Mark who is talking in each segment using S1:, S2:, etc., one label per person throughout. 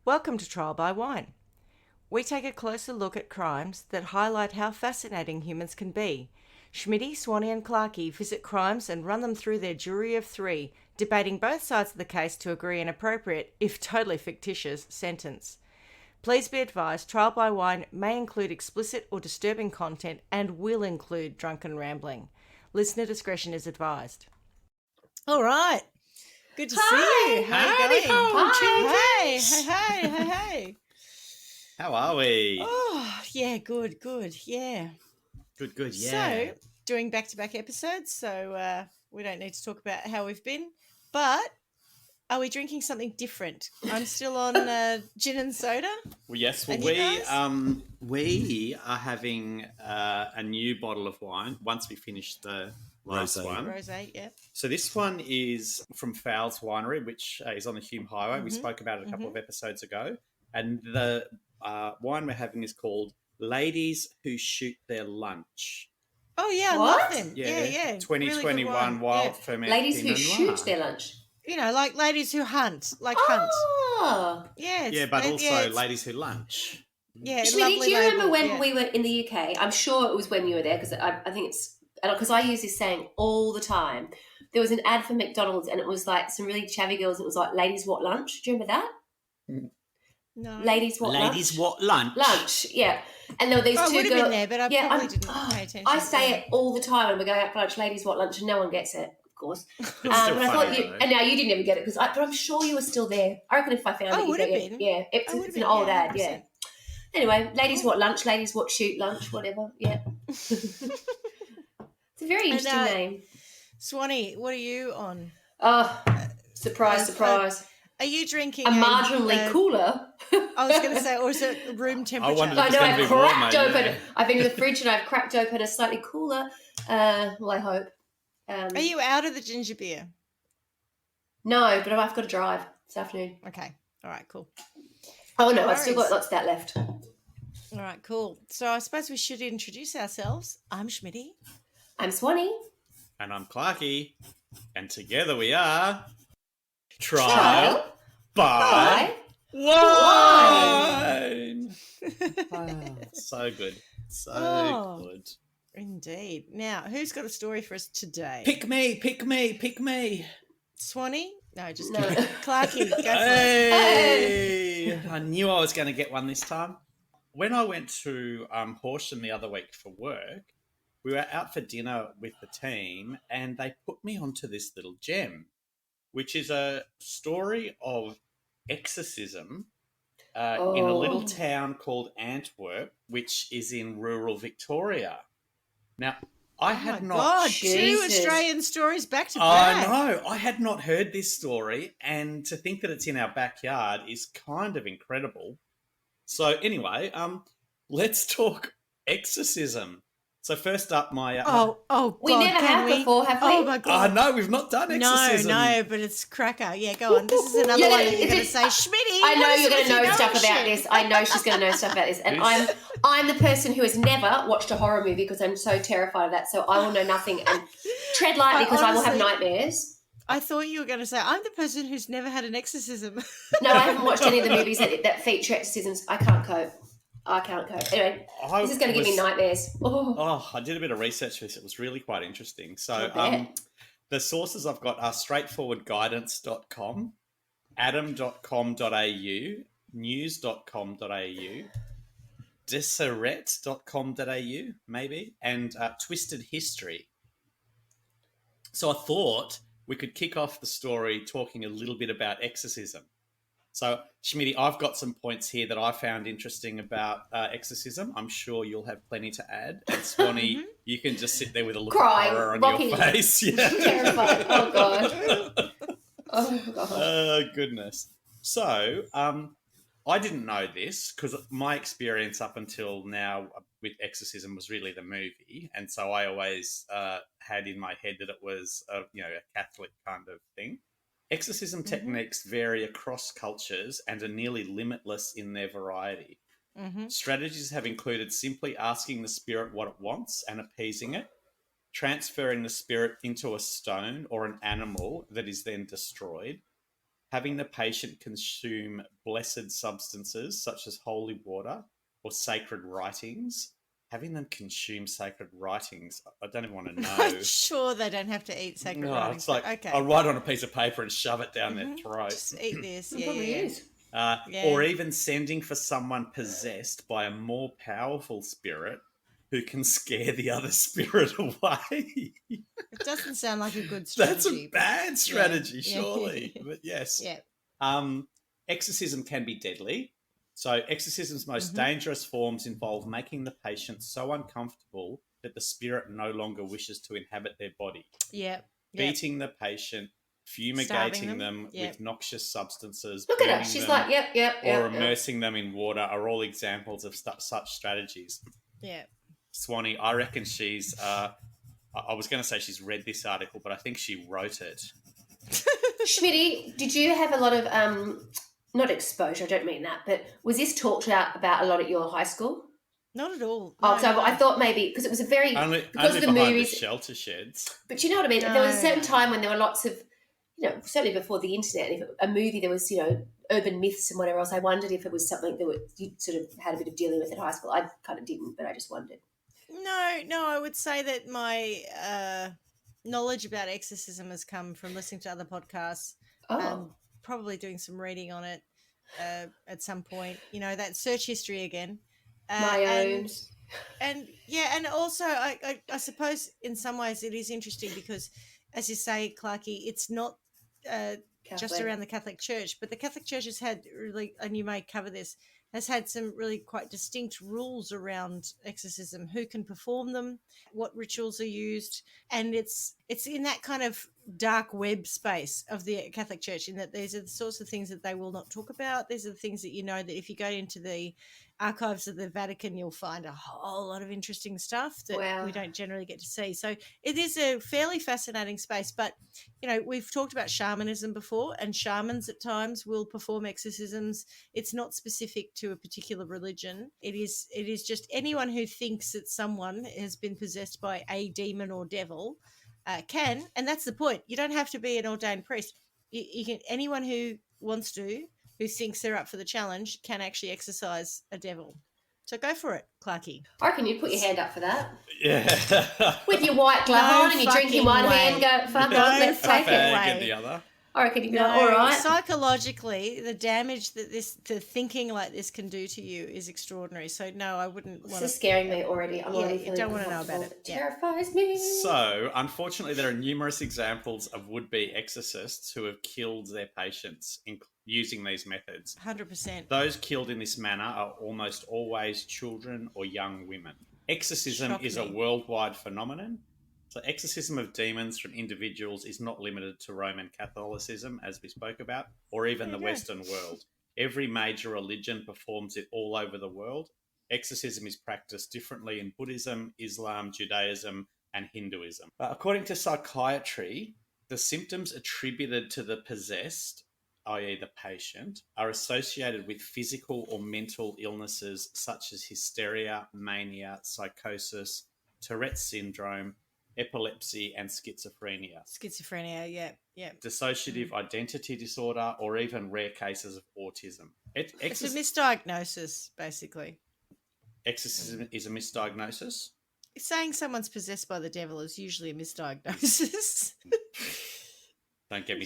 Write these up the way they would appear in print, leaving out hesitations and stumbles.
S1: Welcome to Trial by Wine. We take a closer look at crimes that highlight how fascinating humans can be. Schmitty, Swanee and Clarky visit crimes and run them through their jury of three, debating both sides of the case to agree an appropriate, if totally fictitious, sentence. Please be advised, Trial by Wine may include explicit or disturbing content and will include drunken rambling. Listener discretion is advised. All right. Good to see you. How are you going? Hey.
S2: How are we?
S1: Oh, yeah, good, yeah.
S2: Good, yeah.
S1: So, doing back-to-back episodes, so we don't need to talk about how we've been, but are we drinking something different? I'm still on gin and soda.
S2: Well, yes,
S1: And
S2: we are having a new bottle of wine once we finish the last one.
S1: Rosé, yeah.
S2: So this one is from Fowles Winery, which is on the Hume Highway.
S1: Mm-hmm.
S2: We spoke about it a couple of episodes ago. And the wine we're having is called Ladies Who Shoot Their Lunch.
S1: Oh, yeah,
S3: What?
S1: I love them. Yeah.
S2: 2021
S1: really
S2: wild ferment.
S3: Ladies who
S2: Pinot
S3: shoot
S2: Noir.
S3: their lunch.
S1: You know, like ladies who hunt, hunt.
S3: Oh.
S1: Yeah.
S2: Yeah, but also ladies who lunch.
S1: Yeah,
S3: Schmitty,
S1: lovely
S3: do you
S1: label,
S3: remember when
S1: yeah.
S3: we were in the UK? I'm sure it was when you were there because I think it's because I use this saying all the time. There was an ad for McDonald's and it was like some really chavvy girls. It was like, ladies, what lunch? Do you remember that?
S1: No.
S3: Ladies, what lunch?
S2: Ladies, what lunch?
S3: Lunch, yeah. And there were these
S1: I
S3: two
S1: would have
S3: girls.
S1: been there, but I probably didn't pay attention.
S3: I say it all the time when we're going out for lunch. Ladies, what lunch? And no one gets it, of course.
S2: It's
S3: But
S2: still
S3: I thought
S2: funny,
S3: you,
S2: though.
S3: and now you didn't ever get it but I'm sure you were still there. I reckon if I found
S1: I
S3: it,
S1: would
S3: you'd
S1: have
S3: get it.
S1: been.
S3: Yeah, it's an old ad. Yeah. Anyway, ladies, what lunch? Ladies, what shoot lunch? Whatever. Yeah. It's a very interesting name.
S1: Swanee, what are you on?
S3: Oh, surprise.
S1: Are you drinking
S3: A marginally cooler.
S1: I was going to say, or is it room temperature?
S2: wondered-
S3: I
S2: It's
S3: know
S2: gonna
S3: I've
S2: be
S3: cracked
S2: warmer,
S3: open.
S2: yeah.
S3: I've been to the fridge and I've cracked open a slightly cooler. Well, I hope.
S1: Are you out of the ginger beer?
S3: No, but I've got to drive this afternoon.
S1: Okay. All right, cool.
S3: Oh, no,
S1: No
S3: I've still got
S1: worries.
S3: lots of that left.
S1: All right, cool. So I suppose we should introduce ourselves. I'm Schmitty.
S3: I'm Swanee.
S2: And I'm Clarky. And together we are...
S3: Trial
S2: by Wine! So good. So good.
S1: Indeed. Now, who's got a story for us today?
S2: Pick me.
S1: Swanee? No, just
S3: No.
S1: kidding. Clarky, go for it.
S2: Hey! I knew I was going to get one this time. When I went to Horsham the other week for work, we were out for dinner with the team and they put me onto this little gem, which is a story of exorcism in a little town called Antwerp, which is in rural Victoria. Now, I had not...
S1: God, two
S3: Jesus.
S1: Australian stories back to
S2: I
S1: back.
S2: know. I had not heard this story, and to think that it's in our backyard is kind of incredible. So anyway, let's talk exorcism. So first up, my...
S3: We
S1: God,
S3: never
S1: can
S3: have before, have we?
S1: Oh, my God.
S2: no, we've not done exorcism.
S1: No, but it's cracker. Yeah, go on. This is another one you're going to say, Schmitty.
S3: I know
S1: what is
S3: you're going
S1: with
S3: to know
S1: you
S3: stuff
S1: knowing
S3: about
S1: shit?
S3: this. I know she's going to know stuff about this. And I'm the person who has never watched a horror movie because I'm so terrified of that. So I will know nothing and tread lightly because I will have nightmares.
S1: I thought you were going to say, I'm the person who's never had an exorcism.
S3: No, I haven't watched any of the movies that feature exorcisms. I can't cope. Anyway, this is going to give me nightmares. Oh.
S2: I did a bit of research for this. It was really quite interesting. So
S3: I bet.
S2: the sources I've got are straightforwardguidance.com, adam.com.au, news.com.au, deseret.com.au, maybe, and Twisted History. So I thought we could kick off the story talking a little bit about exorcism. So, Schmitty, I've got some points here that I found interesting about exorcism. I'm sure you'll have plenty to add. And Swanee, you can just sit there with a look
S3: Crying,
S2: of horror on
S3: rocking.
S2: your face. Yeah.
S3: Terrified. Oh, God. Oh, God.
S2: Oh, goodness. So, I didn't know this because my experience up until now with exorcism was really the movie. And so I always had in my head that it was a Catholic kind of thing. Exorcism techniques vary across cultures and are nearly limitless in their variety. Strategies have included simply asking the spirit what it wants and appeasing it, transferring the spirit into a stone or an animal that is then destroyed, having the patient consume blessed substances such as holy water or sacred writings. Having them consume sacred writings, I don't even want to know.
S1: I'm sure they don't have to eat sacred
S2: No,
S1: writings.
S2: it's like,
S1: okay.
S2: I'll write on a piece of paper and shove it down their throat.
S1: Just eat this.
S3: It
S1: Yeah,
S3: probably
S1: yeah.
S3: is.
S1: Yeah.
S2: Or even sending for someone possessed by a more powerful spirit who can scare the other spirit away.
S1: It doesn't sound like a good
S2: That's
S1: strategy.
S2: a bad strategy,
S1: Yeah.
S2: surely. But yes.
S1: Yeah.
S2: Exorcism can be deadly. So exorcism's most dangerous forms involve making the patient so uncomfortable that the spirit no longer wishes to inhabit their body.
S1: Yeah.
S2: Beating the patient, fumigating them with noxious substances,
S3: Look at her.
S2: burning
S3: She's
S2: them,
S3: like, yep.
S2: or immersing them in water are all examples of such strategies.
S1: Yeah.
S2: Swanee, I reckon she's... I was going to say she's read this article, but I think she wrote it.
S3: Schmitty, did you have a lot of not exposure? I don't mean that, but was this talked about a lot at your high school?
S1: Not at all.
S3: Oh, so I thought maybe because it was a very
S2: Only
S3: because of the
S2: behind
S3: movies,
S2: the shelter sheds.
S3: But you know what I mean.
S1: No.
S3: There was a certain time when there were lots of, certainly before the internet. If a movie, there was urban myths and whatever else. I wondered if it was something that you sort of had a bit of dealing with at high school. I kind of didn't, but I just wondered.
S1: No, I would say that my knowledge about exorcism has come from listening to other podcasts, probably doing some reading on it at some point. That search history again.
S3: My own.
S1: And also I suppose in some ways it is interesting because, as you say, Clarky, it's not just around the Catholic Church, but the Catholic Church has had really, and you may cover this, has had some really quite distinct rules around exorcism, who can perform them, what rituals are used, and it's in that kind of dark web space of the Catholic Church, in that these are the sorts of things that they will not talk about. These are the things that that if you go into the archives of the Vatican, you'll find a whole lot of interesting stuff that we don't generally get to see. So it is a fairly fascinating space. But, we've talked about shamanism before, and shamans at times will perform exorcisms. It's not specific to a particular religion. It is just anyone who thinks that someone has been possessed by a demon or devil can, and that's the point. You don't have to be an ordained priest. You can, anyone who wants to, who thinks they're up for the challenge, can actually exorcise a devil. So go for it, Clarky.
S3: I reckon you'd put your hand up for that.
S2: Yeah.
S3: With your white glove on and you're drinking one hand, go, fuck off, let's take it.
S2: And the other.
S3: I reckon you'd be like, all right.
S1: Psychologically, the damage that the thinking like this can do to you is extraordinary. So no, I wouldn't want to.
S3: This is scaring me already. I'm already feeling
S1: don't want to know about it.
S3: It terrifies me.
S2: So, unfortunately, there are numerous examples of would-be exorcists who have killed their patients using these methods.
S1: 100%.
S2: Those killed in this manner are almost always children or young women. Exorcism is a worldwide phenomenon. So exorcism of demons from individuals is not limited to Roman Catholicism, as we spoke about, or even the Western world. Every major religion performs it all over the world. Exorcism is practiced differently in Buddhism, Islam, Judaism, and Hinduism. According to psychiatry, the symptoms attributed to the possessed, i.e. the patient, are associated with physical or mental illnesses such as hysteria, mania, psychosis, Tourette's syndrome, epilepsy, and schizophrenia.
S1: Yeah.
S2: Dissociative identity disorder, or even rare cases of autism.
S1: It's a misdiagnosis, basically.
S2: Exorcism is a misdiagnosis?
S1: Saying someone's possessed by the devil is usually a misdiagnosis.
S2: Don't get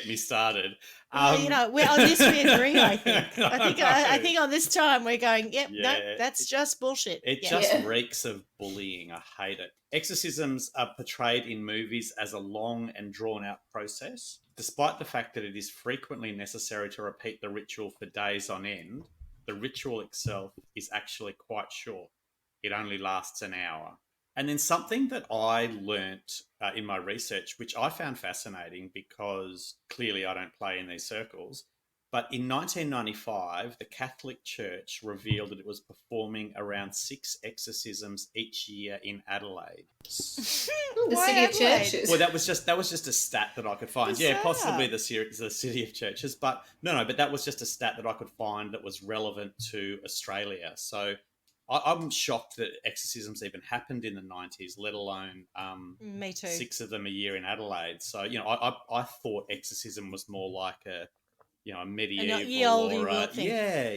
S2: me started.
S1: We're on this we agree. I think. I think on this time we're going. Yep, no, that's just bullshit.
S2: It just reeks of bullying. I hate it. Exorcisms are portrayed in movies as a long and drawn-out process, despite the fact that it is frequently necessary to repeat the ritual for days on end. The ritual itself is actually quite short. It only lasts an hour. And then something that I learnt in my research, which I found fascinating because clearly I don't play in these circles, but in 1995, the Catholic Church revealed that it was performing around 6 exorcisms each year in Adelaide.
S3: The City of Churches.
S2: Well, that was just a stat that I could find.
S1: Bizarre.
S2: Yeah, possibly the City of Churches, but no, but that was just a stat that I could find that was relevant to Australia. So I'm shocked that exorcisms even happened in the 90s, let alone
S1: Me too.
S2: 6 of them a year in Adelaide. So, I thought exorcism was more like a medieval
S1: ye olde
S2: or
S1: world thing.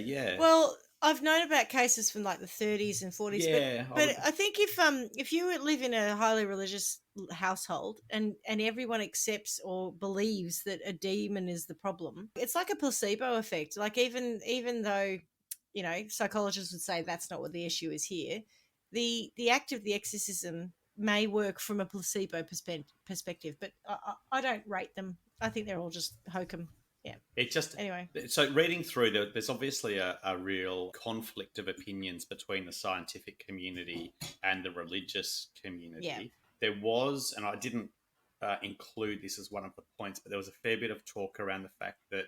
S2: yeah.
S1: Well, I've known about cases from like the 30s and 40s,
S2: Yeah,
S1: but I think if you live in a highly religious household and everyone accepts or believes that a demon is the problem, it's like a placebo effect. Like even though psychologists would say that's not what the issue is here, the act of the exorcism may work from a placebo perspective, but I don't rate them. I think they're all just hokum. Yeah.
S2: It just
S1: Anyway.
S2: So reading through, there's obviously a real conflict of opinions between the scientific community and the religious community.
S1: Yeah.
S2: There was, and I didn't include this as one of the points, but there was a fair bit of talk around the fact that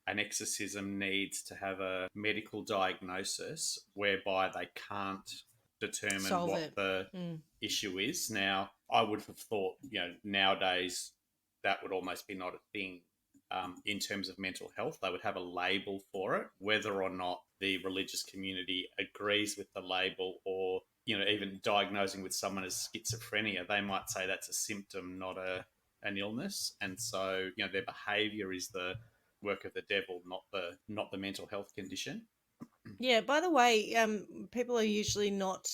S2: an exorcism needs to have a medical diagnosis whereby they can't determine what the issue is. Now, I would have thought, nowadays that would almost be not a thing. In terms of mental health, they would have a label for it. Whether or not the religious community agrees with the label, or even diagnosing with someone as schizophrenia, they might say that's a symptom, not an illness, and so their behaviour is the work of the devil, not the mental health condition.
S1: Yeah. By the way, people are usually not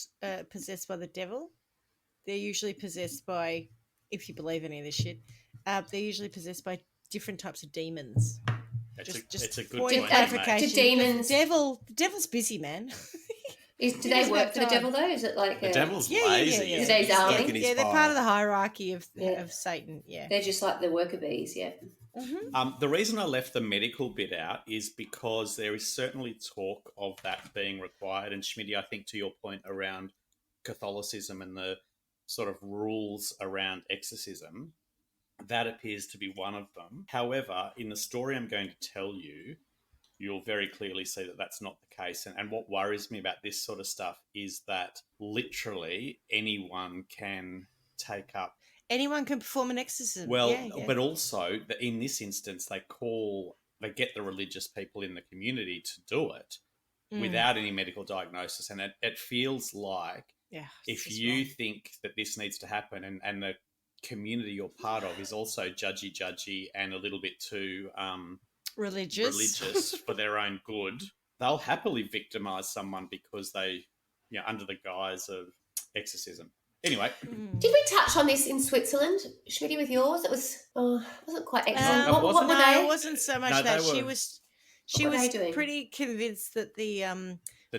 S1: possessed by the devil. They're usually possessed by, if you believe any of this shit, they're usually possessed by different types of demons.
S2: It's a good
S1: point
S2: point.
S1: Clarification.
S3: Do demons?
S1: The devil's busy, man.
S3: Do they work for the devil though? Is it like
S2: the devil's lazy?
S3: Yeah. Today's army.
S1: Yeah, they're part of the hierarchy of Satan. Yeah,
S3: they're just like the worker bees. Yeah.
S1: Mm-hmm.
S2: The reason I left the medical bit out is because there is certainly talk of that being required. And Schmitty, I think to your point around Catholicism and the sort of rules around exorcism, that appears to be one of them. However, in the story I'm going to tell you, you'll very clearly see that that's not the case. And what worries me about this sort of stuff is that literally anyone can take up.
S1: Anyone can perform an exorcism.
S2: Well,
S1: yeah.
S2: But also, in this instance, they get the religious people in the community to do it without any medical diagnosis. And it feels like if you think that this needs to happen and the community you're part of is also judgy and a little bit too religious for their own good, they'll happily victimize someone because they, under the guise of exorcism. Anyway.
S3: Did we touch on this in Switzerland, Schmitty, with yours? It wasn't quite excellent. What were they?
S1: It wasn't so much that. She was pretty convinced that the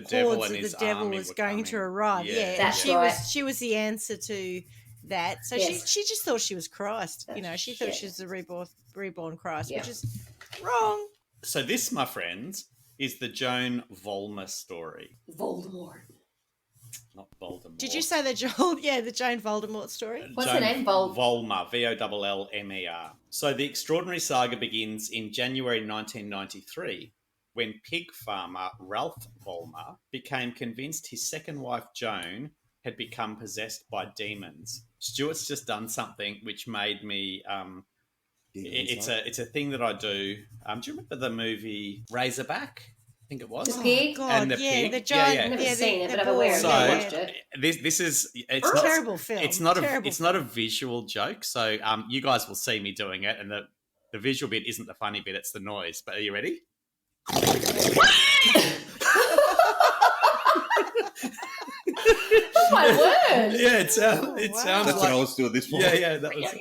S2: devil and
S1: his devil was going to arrive. Yeah,
S3: that's
S1: right. She was the answer to that. So she just thought she was Christ. She thought she was the reborn Christ, which is wrong.
S2: So this, my friends, is the Joan Vollmer story.
S3: Voldemort.
S2: Not Voldemort.
S1: Did you say the Joan Voldemort story?
S3: What's her name?
S2: Vollmer, Vollmer. So the extraordinary saga begins in January 1993 when pig farmer Ralph Vollmer became convinced his second wife Joan had become possessed by demons. Stuart's just done something which made me... it's a thing that I do. Do you remember the movie Razorback? I think it was.
S3: The pig?
S1: Oh, God,
S2: and the pig.
S1: The giant,
S3: I've never seen it, but I'm aware of it. I watched it.
S2: This is... It's
S1: a terrible film.
S2: It's not a visual joke, so you guys will see me doing it, and the visual bit isn't the funny bit, it's the noise. But are you ready?
S3: Oh my word!
S2: Yeah, it sounds
S4: That's
S2: like...
S4: what I was doing this for.
S2: Yeah, that was...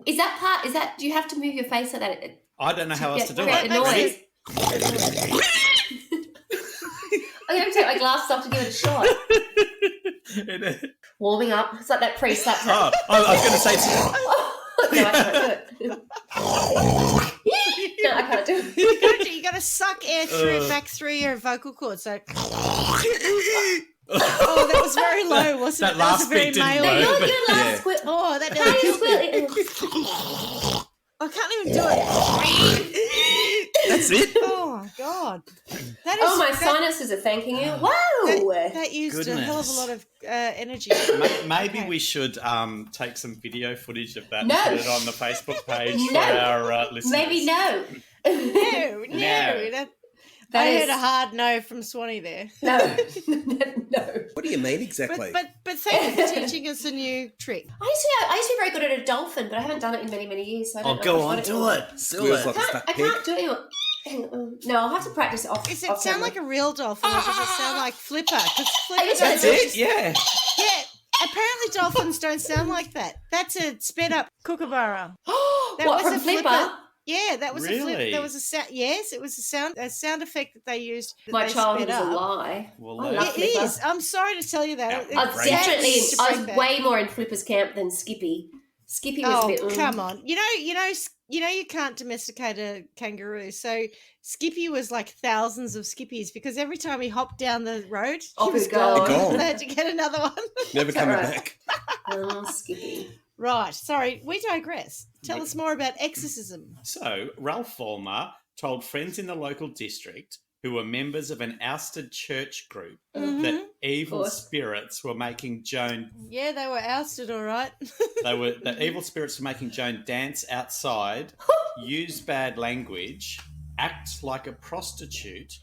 S3: Is that, do you have to move your face like that?
S2: I don't know how else to do
S3: it.
S2: it.
S3: Noise. I'm going to take my glasses off to give it a shot. Warming up. It's like that pre-slap.
S2: I was going to say...
S3: No, I can't do it. No, I can't do it.
S1: You got to suck air back through your vocal cords. So... Oh, that was very low, wasn't it?
S2: That last bit didn't work.
S3: Your last squeal.
S1: Oh, that
S3: How do you
S1: nearly
S3: squeal?
S1: I can't even do it.
S2: That's it?
S1: Oh, God.
S3: My sinuses are thanking you. Wow.
S1: That used a hell of a lot of energy.
S2: Maybe we should take some video footage of that
S3: No.
S2: and put it on the Facebook page
S3: No.
S2: for our listeners.
S3: Maybe no.
S1: No.
S3: That
S1: I
S3: is-
S1: heard a hard no from Swanee there.
S3: No, no.
S4: What do you mean exactly?
S1: But thank you for teaching us a new trick.
S3: I used to be very good at a dolphin, but I haven't done it in many, many years. So I don't know
S4: go
S3: if I've
S4: on,
S3: got
S4: do
S3: anymore.
S4: it. Do
S3: I
S4: it. Squeals like a
S3: can't,
S4: stuck
S3: I
S4: pig.
S3: can't do it. Hang on. No, I'll have to practice it off.
S1: Does it
S3: off
S1: sound
S3: camera.
S1: like a real dolphin, or does it sound like Flipper? Because Flipper
S3: Are you
S1: does
S3: serious?
S2: Yeah.
S1: Yeah, apparently dolphins don't sound like that. That's a sped up kookaburra. That
S3: What,
S1: was
S3: from
S1: a
S3: Flipper?
S1: Yeah, that was a flip.
S2: Really?
S1: That was a sound. Yes, it was a sound effect that they used. That
S3: My
S1: they
S3: childhood
S1: sped
S3: was a
S1: up.
S3: lie.
S2: Well,
S3: I
S2: no.
S3: love
S1: It
S3: Flipper.
S1: is. I'm sorry to tell you that.
S2: Yeah,
S3: I
S2: Right.
S3: I was way more in Flipper's camp than Skippy. Skippy was a bit.
S1: Come on! You know you can't domesticate a kangaroo. So Skippy was like thousands of Skippies because every time he hopped down the road,
S3: Off
S1: he was
S3: he'd go.
S1: gone.
S4: Gone.
S1: They had to get another one.
S4: Never
S3: Is that
S4: coming
S3: right?
S4: back.
S3: Oh, Skippy.
S1: Right. Sorry, we digress. Tell us more about exorcism.
S2: So, Ralph Vollmer told friends in the local district who were members of an ousted church group
S1: Mm-hmm.
S2: that evil
S3: course.
S2: spirits were making Joan
S1: Yeah, they were ousted, all right.
S2: the evil spirits were making Joan dance outside, use bad language, act like a prostitute,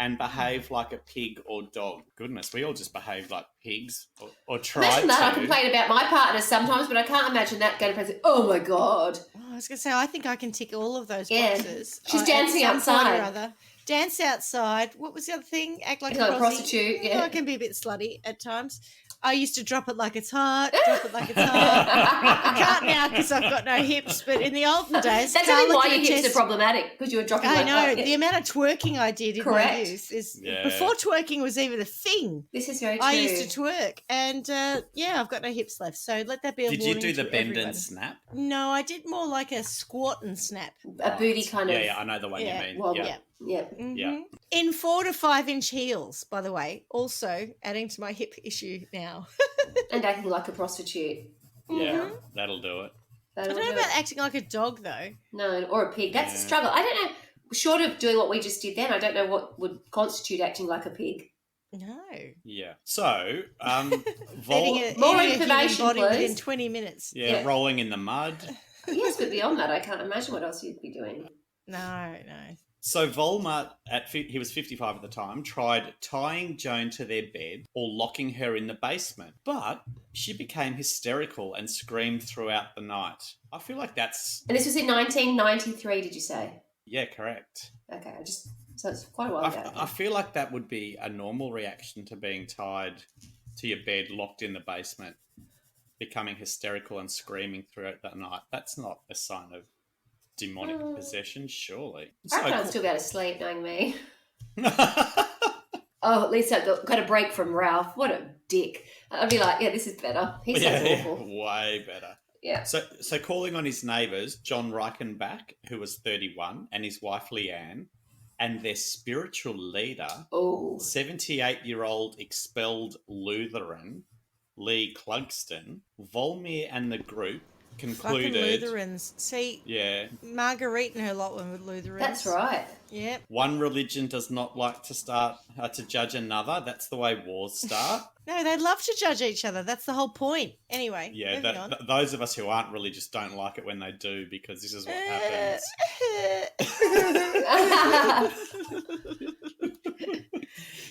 S2: and behave like a pig or dog. Goodness, we all just behave like pigs or tried
S3: Imagine that. I
S2: to.
S3: complain about my partners sometimes, but I can't imagine that going to place. Oh my god!
S1: Oh, I was going to say, I think I can tick all of those
S3: Yeah.
S1: boxes.
S3: She's
S1: at
S3: dancing
S1: some point or
S3: outside.
S1: other. Dance outside. What was the other thing? Act like
S3: Act
S1: a
S3: like a prostitute, yeah.
S1: I can be a bit slutty at times. I used to drop it like it's hot, drop it like it's hot. I can't now because I've got no hips, but in the olden days,
S3: That's
S1: Carla
S3: only why
S1: can
S3: your hips
S1: attest-
S3: are problematic because you were dropping.
S1: I
S3: like
S1: know
S3: that.
S1: the amount of twerking I did in my
S3: Correct.
S1: youth is
S2: Yeah.
S1: before twerking was even a thing.
S3: This is very true.
S1: I used to twerk, and yeah, I've got no hips left. So let that be a
S2: Did you
S1: warning
S2: do the
S1: to
S2: bend
S1: everyone.
S2: and snap?
S1: No, I did more like a squat and snap.
S3: A booty kind of.
S2: Yeah, I know the one
S1: Yeah,
S2: you mean.
S3: Well,
S2: yeah.
S3: yeah.
S1: Mhm.
S2: Yeah.
S1: In 4 to 5 inch heels, by the way, also adding to my hip issue now.
S3: And acting like a prostitute.
S2: Yeah, that'll do it.
S1: I
S3: That'll
S1: don't know
S3: do
S1: about
S3: it.
S1: acting like a dog though.
S3: No, or a pig. That's a
S2: Yeah.
S3: struggle. I don't know. Short of doing what we just did then, I don't know what would constitute acting like a pig.
S1: No.
S2: Yeah. So,
S1: Eating a,
S3: More
S1: eating a human
S3: information,
S1: body within
S3: please.
S1: 20 minutes.
S2: yeah,
S3: Yeah.
S2: rolling in the mud.
S3: Yes, but beyond that, I can't imagine what else you'd be doing.
S1: No.
S2: So Vollmer, he was 55 at the time, tried tying Joan to their bed or locking her in the basement, but she became hysterical and screamed throughout the night. I feel like that's
S3: And this was in 1993, did you say?
S2: yeah, correct.
S3: Okay, so it's quite a while ago.
S2: I feel like that would be a normal reaction to being tied to your bed, locked in the basement, becoming hysterical and screaming throughout that night. That's not a sign of demonic possession, surely.
S3: I reckon I'd still be able to sleep, knowing me. Oh, at least I got a break from Ralph. What a dick. I'd be like, yeah, this is better. He sounds awful.
S2: way better.
S3: Yeah.
S2: So calling on his neighbours, John Reichenbach, who was 31, and his wife Leanne, and their spiritual leader,
S3: Oh.
S2: 78-year-old expelled Lutheran Lee Clugston, Vollmer and the group
S1: Fucking
S2: concluded...
S1: Lutherans. See,
S2: Yeah.
S1: Marguerite and her lot were with Lutherans.
S3: That's right.
S1: Yep.
S2: One religion does not like to judge another. That's the way wars start.
S1: No, they love to judge each other. That's the whole point. Anyway,
S2: Yeah,
S1: moving on.
S2: those of us who aren't religious don't like it when they do because this is what happens.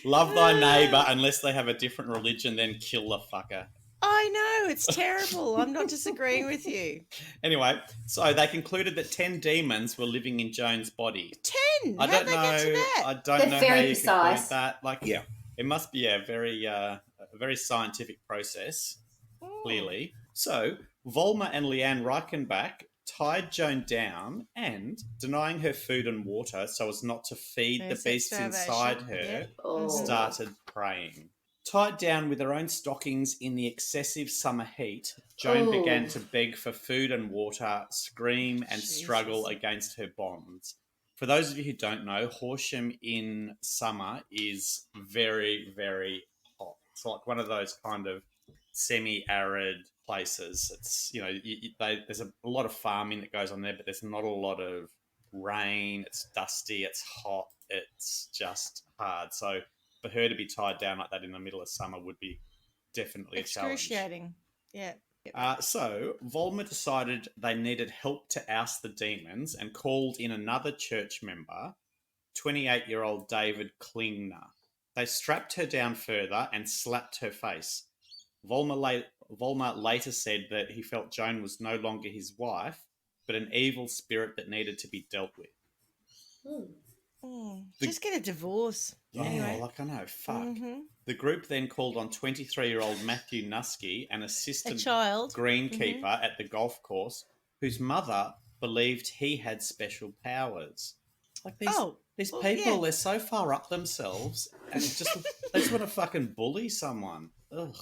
S2: Love thy neighbour unless they have a different religion, then kill the fucker.
S1: I know, it's terrible. I'm not disagreeing with you.
S2: Anyway, so they concluded that 10 demons were living in Joan's body.
S1: 10?
S2: I
S1: How'd
S2: don't
S1: they
S2: know.
S1: get to that?
S2: I don't
S3: They're
S2: know
S3: very
S2: how you conclude
S3: precise.
S2: that. Like,
S4: Yeah.
S2: it must be a very scientific process. Clearly. So, Vollmer and Leanne Reichenbach tied Joan down and, denying her food and water so as not to feed
S1: No
S2: the
S1: sex
S2: beasts inside
S1: starvation.
S2: her,
S1: Yep.
S3: Oh.
S2: started praying. Tied down with her own stockings in the excessive summer heat, Joan
S3: Oh.
S2: began to beg for food and water, scream and
S1: Jesus.
S2: struggle against her bonds. For those of you who don't know, Horsham in summer is very, very hot. It's like one of those kind of semi-arid places. It's, there's a lot of farming that goes on there, but there's not a lot of rain. It's dusty. It's hot. It's just hard. So for her to be tied down like that in the middle of summer would be definitely a challenge.
S1: Excruciating. Yeah.
S2: So Vollmer decided they needed help to oust the demons and called in another church member 28-year-old David Klingner. They strapped her down further and slapped her face. Vollmer later said that he felt Joan was no longer his wife, but an evil spirit that needed to be dealt with.
S1: Just get a divorce.
S2: Yeah,
S1: Anyway.
S2: like I know, fuck. The group then called on 23-year-old Matthew Nuske, an assistant greenkeeper at the golf course, whose mother believed he had special powers. Like these people, they're so far up themselves and they just want to fucking bully someone. Ugh.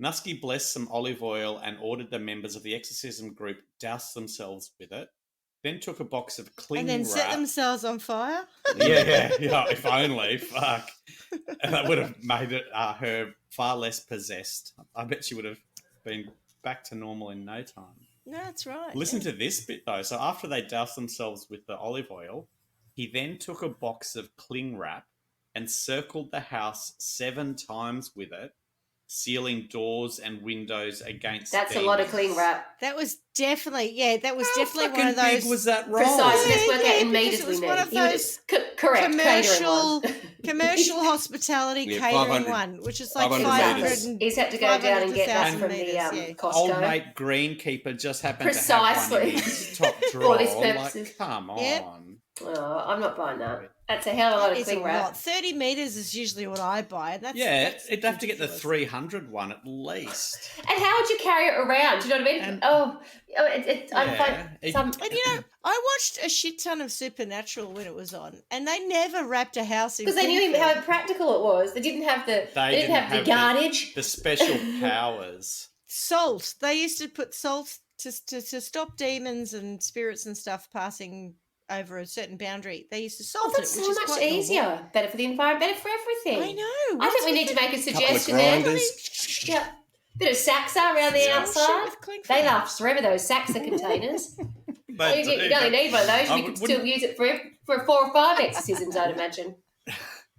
S2: Nuske blessed some olive oil and ordered the members of the exorcism group douse themselves with it. Then took a box of cling wrap.
S1: And then set themselves on fire?
S2: Yeah, if only. Fuck. And that would have made it her far less possessed. I bet she would have been back to normal in no time.
S1: No, that's right.
S2: Listen to this bit, though. So after they doused themselves with the olive oil, he then took a box of cling wrap and circled the house 7 times with it, sealing doors and windows against
S3: That's
S2: demons.
S3: a lot of cling wrap.
S1: That was definitely,
S2: How
S1: one of those.
S2: big was that roll?
S3: Precise. Let's work out in
S1: because
S3: meters
S1: it
S3: we
S1: was
S3: need.
S1: one of those
S3: Correct.
S1: commercial hospitality catering one, which is like
S4: 500
S1: 500.
S3: He's had to go down and get that
S1: 500
S3: from
S1: meters,
S3: the Costco.
S2: Old mate greenkeeper just happened to
S3: Precisely.
S2: have one in his top drawer.
S3: For this purposes.
S2: Like, come on.
S1: Yep.
S3: Oh, I'm not buying that. That's a hell of a lot of
S1: It's a
S3: cling wrap.
S1: lot. 30 meters is usually what I buy. That's,
S2: It'd have to get the 300 one at least.
S3: And how would you carry it around? Do you know what I mean?
S2: And-
S3: I'm fine.
S1: And I watched a shit ton of Supernatural when it was on, and they never wrapped a house in
S3: Because they knew
S1: cling
S3: how
S1: film.
S3: practical it was. They didn't have the. They didn't have the yardage.
S2: The special powers.
S1: Salt. They used to put salt to stop demons and spirits and stuff passing over a certain boundary. They used to salt it,
S3: That's
S1: which
S3: so
S1: is
S3: much
S1: quite normal.
S3: easier. Better for the environment. Better for everything.
S1: I know.
S3: I think we need to make a suggestion there. Yeah. Bit of Saxa around the outside. They last forever, those Saxa containers. You don't need one of those. We could still use it for 4 or 5 exorcisms, I'd imagine.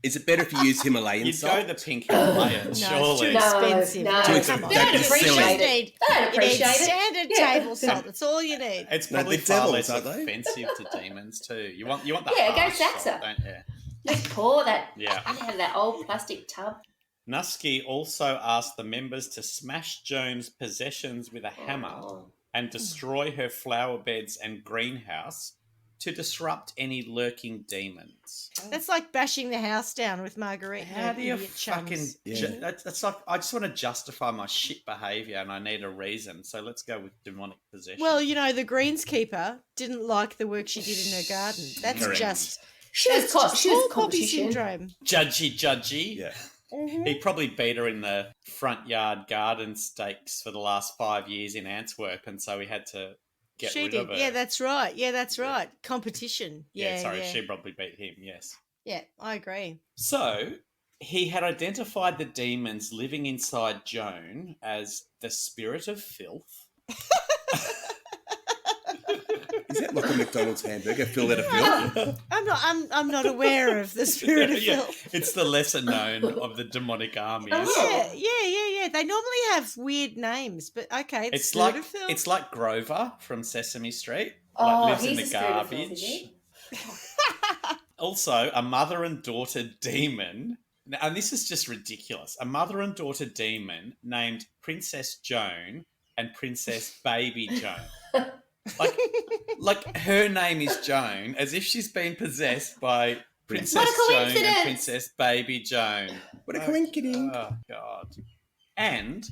S4: Is it better if you use Himalayan
S2: You'd
S4: salt?
S2: go the pink Himalayan, surely.
S1: No, expensive.
S3: No,
S4: Too
S3: they
S4: expensive.
S3: don't
S4: That'd be
S3: appreciate
S4: silly.
S3: it. They don't
S1: You need
S3: appreciate it.
S1: standard table salt. That's all you need.
S2: It's
S4: No,
S2: probably
S4: they're
S2: far
S4: devils,
S2: less
S4: aren't they?
S2: offensive to demons too. You want the
S3: Yeah, go
S2: harsh
S3: Saxa.
S2: salt, don't you?
S3: Just pour that
S2: Yeah.
S3: out of that old plastic tub.
S2: Nuske also asked the members to smash Joan's possessions with a hammer and destroy her flower beds and greenhouse to disrupt any lurking demons.
S1: That's like bashing the house down with Marguerite. and
S2: How
S1: her
S2: do you
S1: idiot
S2: fucking...
S1: chums.
S2: That's like, I just want to justify my shit behaviour and I need a reason, so let's go with demonic possession.
S1: Well, the greenskeeper didn't like the work she did in her garden. That's
S2: Correct.
S1: just...
S3: She was
S1: tall poppy
S3: competition.
S1: syndrome.
S2: Judgy.
S4: Yeah.
S2: He probably beat her in the front yard garden stakes for the last 5 years in Antwerp, and so he had to get
S1: She
S2: rid
S1: did.
S2: of her.
S1: Yeah, that's right. Yeah, that's right. Competition. Yeah,
S2: she probably beat him, yes.
S1: Yeah, I agree.
S2: So he had identified the demons living inside Joan as the spirit of filth.
S4: Is that like a McDonald's hamburger filled out of filth?
S1: I'm not aware of the spirit of filth.
S2: It's the lesser known of the demonic armies.
S1: Yeah. They normally have weird names, but okay,
S2: It's
S1: spirit
S2: like
S1: of filth.
S2: it's like Grover from Sesame Street.
S3: Oh,
S2: lives in
S3: he's
S2: the
S3: the spirit of filth,
S2: garbage.
S3: is he?
S2: Also, a mother and daughter demon, and this is just ridiculous. A mother and daughter demon named Princess Joan and Princess Baby Joan. Like her name is Joan, as if she's been possessed by Princess
S3: What a
S2: Joan and
S3: coincidence!
S2: Princess Baby Joan.
S4: What a coincidence.
S2: Oh God! And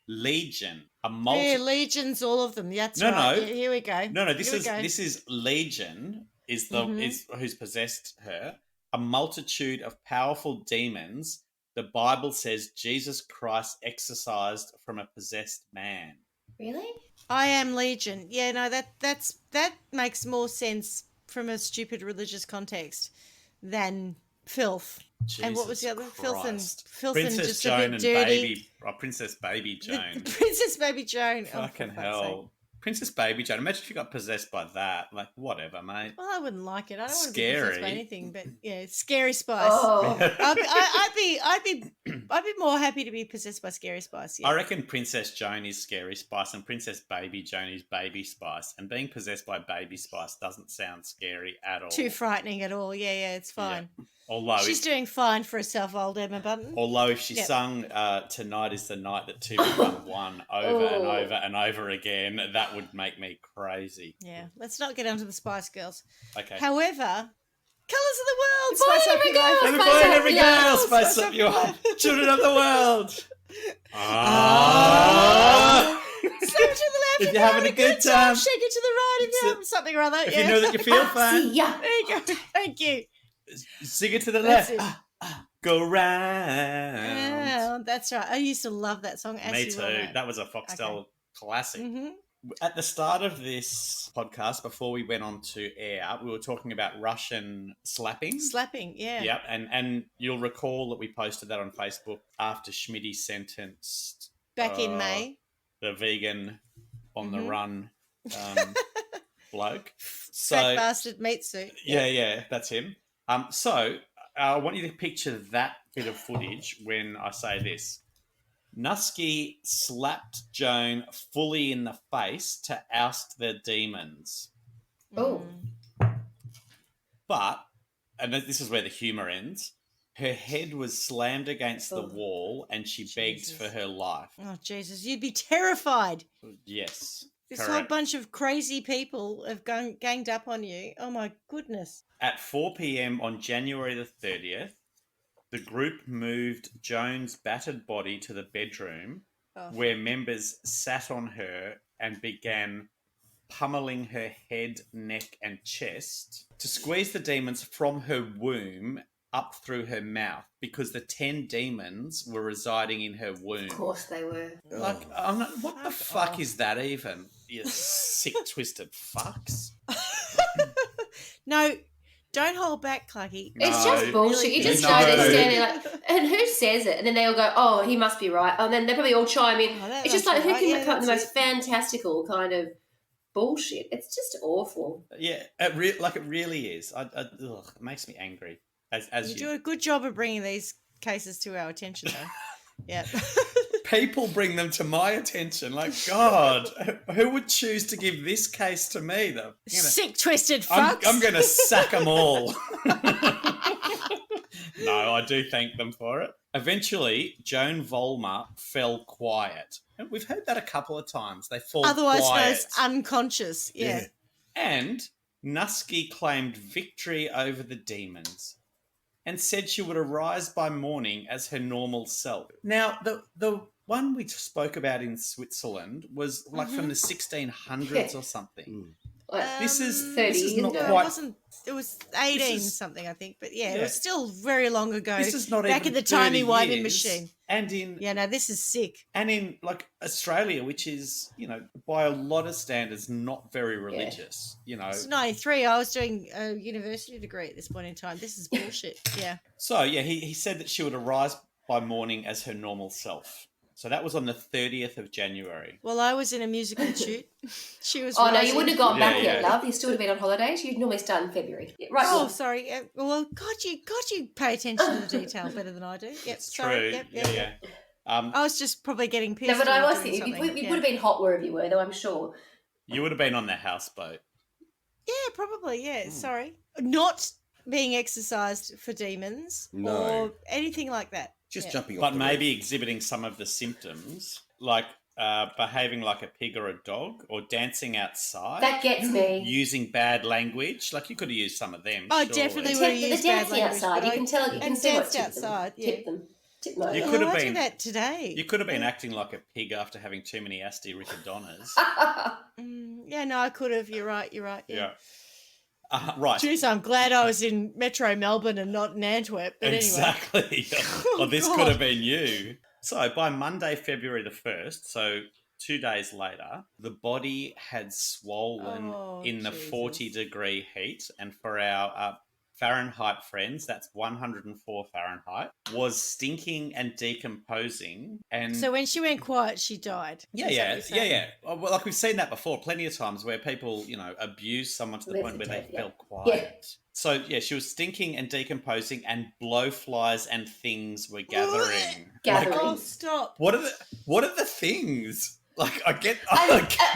S2: Legion, a
S1: Yeah, legions, all of them. That's
S2: No,
S1: right.
S2: no.
S1: Yeah, here we go.
S2: No, this
S1: Here we go.
S2: is Legion is the
S1: Mhm.
S2: is who's possessed her. A multitude of powerful demons. The Bible says Jesus Christ exorcised from a possessed man.
S3: Really?
S1: I am Legion. Yeah, no, that makes more sense from a stupid religious context than filth. And what was the other? Filth and
S2: Princess
S1: just
S2: Joan
S1: a bit
S2: and
S1: dirty.
S2: Princess Baby Joan.
S1: The Princess Baby Joan.
S2: Fucking
S1: for fuck's
S2: hell. Princess Baby Joan. Imagine if you got possessed by that. Like, whatever, mate.
S1: Well, I wouldn't like it. I don't want to be
S2: Scary.
S1: possessed by anything, but yeah, Scary Spice.
S3: Oh.
S1: I'd be more happy to be possessed by Scary Spice. Yeah.
S2: I reckon Princess Joan is Scary Spice and Princess Baby Joan is Baby Spice. And being possessed by Baby Spice doesn't sound scary at all.
S1: Too frightening at all. Yeah, it's fine.
S2: Yeah. Although
S1: she's doing fine for herself, old Emma Bunton.
S2: Although if she sung Tonight is the Night That Two Become One over and over and over again, that would make me crazy.
S1: Yeah, let's not get onto the Spice Girls.
S2: Okay.
S1: However, Colours of the World,
S3: Spice up your life.
S2: Every boy and every girl, spice up your life. Children of the world.
S1: Slip to the left.
S2: If you're having a good time.
S1: Shake it to the right if you're having something or other.
S2: If you know that you feel fine.
S3: Yeah.
S1: There you go. Thank you.
S2: Sing it to the
S1: That's
S2: left. Go round.
S1: Yeah, that's right. I used to love that song. As
S2: Me
S1: you
S2: too.
S1: well know.
S2: That was a Foxtel classic.
S1: Mm-hmm.
S2: At the start of this podcast, before we went on to air, we were talking about Russian slapping.
S1: Slapping, yeah.
S2: Yep, and you'll recall that we posted that on Facebook after Schmitty sentenced
S1: Back in May.
S2: the vegan on the run bloke.
S1: Fat bastard meat suit.
S2: Yeah, that's him. So I want you to picture that bit of footage when I say this. Nusky slapped Joan fully in the face to oust the demons.
S3: Oh.
S2: But, and this is where the humour ends, her head was slammed against the wall and she begged for her life.
S1: Oh, Jesus. You'd be terrified.
S2: Yes.
S1: This
S2: correct.
S1: whole bunch of crazy people have ganged up on you. Oh, my goodness.
S2: At 4 p.m. on January the 30th, the group moved Joan's battered body to the bedroom where members sat on her and began pummeling her head, neck and chest to squeeze the demons from her womb up through her mouth because the 10 demons were residing in her womb.
S3: Of course they were.
S2: Like, what the fuck is that even? You sick, twisted fucks.
S1: No, don't hold back, Clarky.
S3: No, it's just bullshit. You just know they're standing like, and who says it? And then they all go, oh, he must be right. And then they probably all chime in. Oh, it's just like, who can come up with the most fantastical kind of bullshit? It's just awful.
S2: Yeah, it really is. It makes me angry. As
S1: you do a good job of bringing these cases to our attention, though. Yeah.
S2: People bring them to my attention. Like, God, who would choose to give this case to me? Though,
S1: sick, twisted fucks.
S2: I'm going to sack them all. No, I do thank them for it. Eventually, Joan Vollmer fell quiet. And we've heard that a couple of times. They fall
S1: otherwise
S2: quiet.
S1: known as unconscious. Yeah.
S2: And Nusky claimed victory over the demons and said she would arise by morning as her normal self. Now, the one we spoke about in Switzerland was like from the 1600s or something. This is
S3: 30
S2: this is not
S3: ago.
S2: quite.
S1: It was 18 something, I think. But yeah, it was still very long ago.
S2: This is not
S1: back
S2: even
S1: in the timey
S2: 30
S1: wimey
S2: years.
S1: machine.
S2: And in
S1: this is sick.
S2: And in like Australia, which is by a lot of standards not very religious.
S1: It's 93. I was doing a university degree at this point in time. This is bullshit. Yeah.
S2: So he said that she would arise by morning as her normal self. So that was on the 30th of January.
S1: Well, I was in a musical shoot. She was.
S3: Oh, no, you wouldn't have gone back yet, love. You still would have been on holidays. You'd normally start in February. Yeah, right.
S1: Oh, sorry. Well, God, you pay attention to the detail better than I do. Yep,
S2: It's
S1: sorry.
S2: true.
S1: Yep. I was just probably getting pissed.
S3: No, but I was thinking,
S1: something.
S3: you would have been hot wherever you were, though, I'm sure.
S2: You would have been on the houseboat.
S1: Yeah, probably, yeah. Sorry. Not being exercised for demons or anything like that.
S4: Just jumping off
S2: But
S4: the
S2: maybe
S4: roof.
S2: exhibiting some of the symptoms, like behaving like a pig or a dog or dancing outside.
S3: That gets me.
S2: Using bad language. Like, you could have used some of them.
S1: Oh,
S2: surely.
S1: definitely would have used
S3: The
S1: bad
S3: dancing
S1: language.
S3: outside, you can tell. You can
S1: and
S3: see what
S1: danced outside,
S3: tip them. Tip them over.
S2: You could have
S1: I
S2: been
S1: do that today.
S2: You could have been acting like a pig after having too many Asti Ricodonas.
S1: Yeah, no, I could have. You're right.
S2: Yeah. Right.
S1: Jeez, I'm glad I was in Metro Melbourne and not in Antwerp. But
S2: exactly. Well, this could have been you. So by Monday, February the 1st, so 2 days later, the body had swollen in the 40-degree heat. And for our Fahrenheit, friends, that's 104 Fahrenheit, was stinking and decomposing. And
S1: so when she went quiet, she died.
S2: Yeah. Well, like we've seen that before plenty of times where people, abuse someone to the point where they fell quiet. Yeah. So, she was stinking and decomposing, and blowflies and things were gathering.
S1: Oh, stop.
S2: What are the things? Like, I get...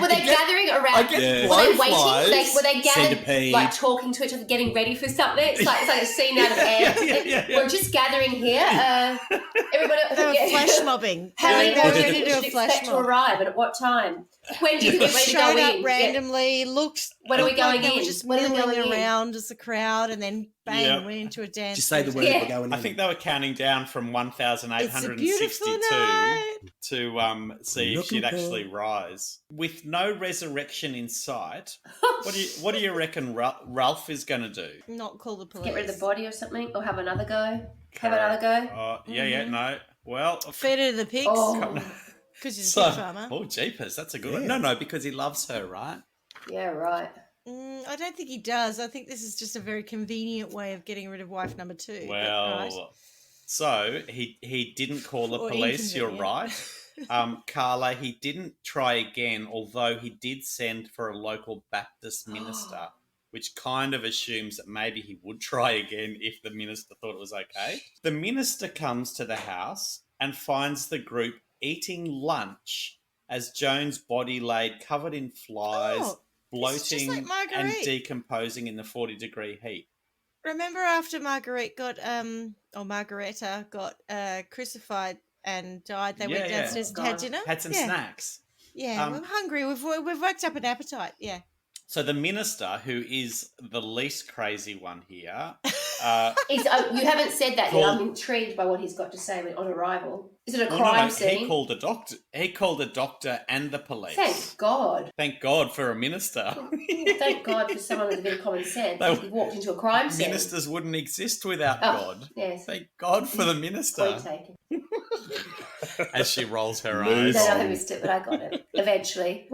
S3: were they gathering around? Were they waiting? Were they gathered,
S4: centipede.
S3: like, talking to each other, getting ready for something? It's like a scene out of Ant. We're just gathering here. Everybody...
S1: flash mobbing.
S3: How many more
S1: ready
S3: should
S1: to do a flash
S3: expect to arrive, and at what time? When do you think we're ready to go in?
S1: Up randomly, looked...
S3: When are we going in?
S1: They were just milling around as a crowd, and then bang, went into a dance.
S4: Just say the word, we're going in.
S2: I think they were counting down from 1,862 to see if she'd actually rise. With no resurrection in sight, what do you reckon Ralph is going to do?
S1: Not call the police.
S3: Get rid of the body or something, or have another go?
S2: Correct.
S3: Have another go?
S2: No. Well...
S1: Feed her to the pigs. Because he's a pig farmer.
S2: Oh, jeepers, that's a good one. No, because he loves her, right?
S3: Yeah, right.
S1: I don't think he does. I think this is just a very convenient way of getting rid of wife number 2.
S2: Well,
S1: right?
S2: So he didn't call the police, you're right. Carla, he didn't try again, although he did send for a local Baptist minister, which kind of assumes that maybe he would try again if the minister thought it was okay. The minister comes to the house and finds the group eating lunch as Joan's body laid covered in flies, bloating and decomposing in the 40-degree heat.
S1: Remember after Margareta got crucified and died, they went downstairs and had dinner?
S2: Had some snacks.
S1: Yeah, we're hungry. We've worked up an appetite, yeah.
S2: So the minister, who is the least crazy one here...
S3: you haven't said that yet. I'm intrigued by what he's got to say on arrival. Is it a crime scene?
S2: He called a doctor. He called a doctor and the police.
S3: Thank God.
S2: Thank God for a minister.
S3: Thank God for someone with a bit of common sense. He walked into a crime scene.
S2: Ministers wouldn't exist without God.
S3: Yes.
S2: Thank God for the minister.
S3: Point taken.
S2: As she rolls her eyes.
S3: I don't know who missed it, but I got it. Eventually.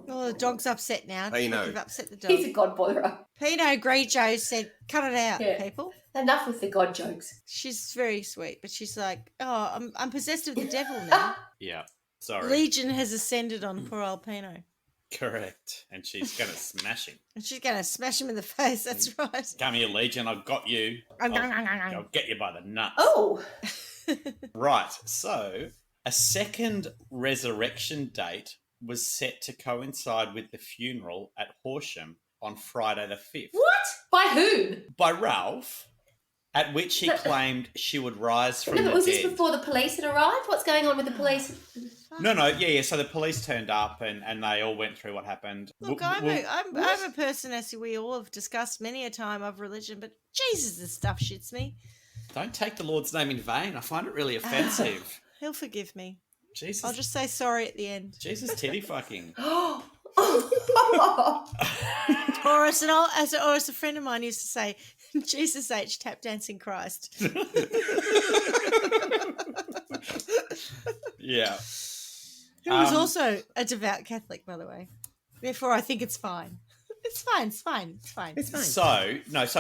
S1: Oh, the dog's upset now.
S4: Pino.
S1: You've upset the dog.
S3: He's a God botherer.
S1: Pino Greyjoy said, cut it out, people.
S3: Enough with the God jokes.
S1: She's very sweet, but she's like, I'm possessed of the devil now.
S2: Yeah, sorry.
S1: Legion has ascended on poor old Pino.
S2: Correct. And she's going to smash him.
S1: And she's going to smash him in the face, that's right.
S2: Come here, Legion, I've got you. I'll get you by the nuts.
S3: Oh!
S2: Right, so a second resurrection date was set to coincide with the funeral at Horsham on Friday the 5th.
S3: What? By whom?
S2: By Ralph, at which he claimed she would rise from the dead.
S3: Was this before the police had arrived? What's going on with the police?
S2: No, yeah. So the police turned up and they all went through what happened.
S1: Look, I'm a person, as we all have discussed many a time, of religion, but Jesus, this stuff shits me.
S2: Don't take the Lord's name in vain. I find it really offensive.
S1: He'll forgive me.
S2: Jesus.
S1: I'll just say sorry at the end.
S2: Jesus titty fucking.
S1: Or as a friend of mine used to say, Jesus H, tap dancing Christ.
S2: Yeah.
S1: Who was also a devout Catholic, by the way. Therefore, I think it's fine. It's fine. So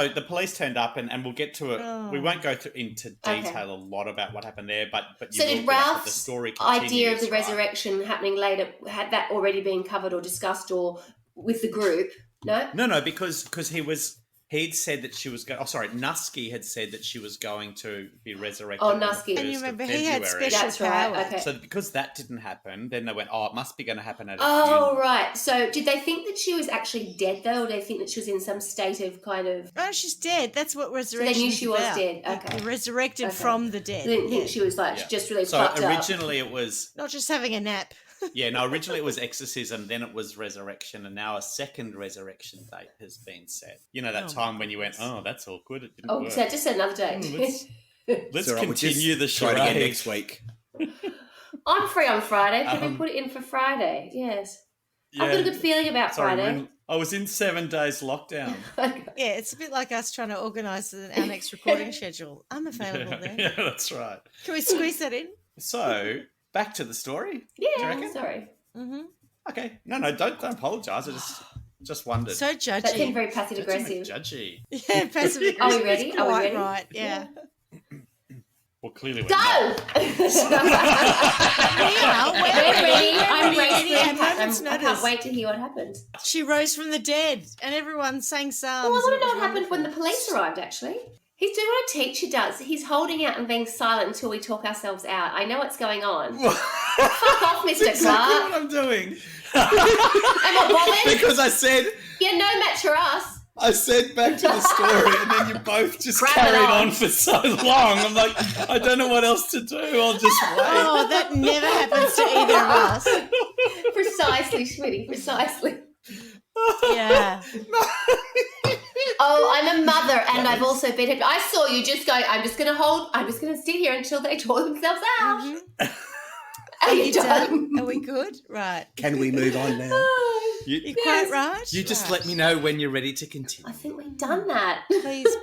S2: the police turned up and we'll get to it. Oh. We won't go into detail a lot about what happened there, but you
S3: so did Ralph's
S2: the story
S3: idea of the resurrection happening later, had that already been covered or discussed or with the group? No,
S2: because he'd said that she was going... Oh, sorry, Nusky had said that she was going to be resurrected.
S3: Oh, Nusky.
S1: And you remember, he had special powers.
S3: Right, okay.
S2: So because that didn't happen, then they went, it must be going to happen at a
S3: funeral. Right. So did they think that she was actually dead, though, or did they think that she was in some state of kind of...
S1: Oh, she's dead. That's what resurrection is.
S3: So they knew she was dead. Okay.
S1: Resurrected from the dead.
S3: They didn't think she was just really fucked up.
S2: So originally it was...
S1: Not just having a nap.
S2: Yeah, no, originally it was exorcism, then it was resurrection, and now a second resurrection date has been set. You know, that time when you went, that's awkward, it didn't work.
S3: So just another date.
S2: Let's continue the charade.
S4: Try it again next week.
S3: I'm free on Friday. Can we put it in for Friday? Yes. Yeah. I've got a good feeling about Friday.
S2: I was in 7 days lockdown.
S1: Yeah, it's a bit like us trying to organise our next recording schedule. I'm available then.
S2: Yeah, that's right.
S1: Can we squeeze that in?
S2: So... Back to the story.
S3: Yeah, sorry.
S1: Mm-hmm.
S2: Okay. No, don't apologise. Just wondered.
S1: So judgy.
S3: That seemed very passive aggressive.
S2: Judgy.
S1: Yeah, passive aggressive.
S3: Are we ready? Are we ready?
S1: Right, yeah.
S2: Well, clearly we're
S3: Go!
S2: not.
S3: We're ready. I'm racing. I can't wait to hear what happens.
S1: She rose from the dead and everyone sang psalms.
S3: Well, I want to know what happened when the police arrived, actually. He's doing what a teacher does. He's holding out and being silent until we talk ourselves out. I know what's going on. Fuck off, Mr.
S2: That's exactly
S3: Clark.
S2: what I'm doing.
S3: And what, Robin?
S2: Because I said...
S3: Yeah, no match for us.
S2: I said back to the story and then you both just
S3: Grab
S2: carried
S3: it on.
S2: on for so long. I'm like, I don't know what else to do. I'll just wait.
S1: Oh, that never happens to either of us.
S3: Precisely, Schmitty, precisely.
S1: Yeah.
S3: Oh, I'm a mother and I've also been hit. I saw you just going, I'm just going to sit here until they tore themselves out.
S1: Mm-hmm.
S3: Are you
S1: done? Are we good? Right.
S4: Can we move on now?
S1: You're quite right.
S2: You just let me know when you're ready to continue.
S3: I think we've done that.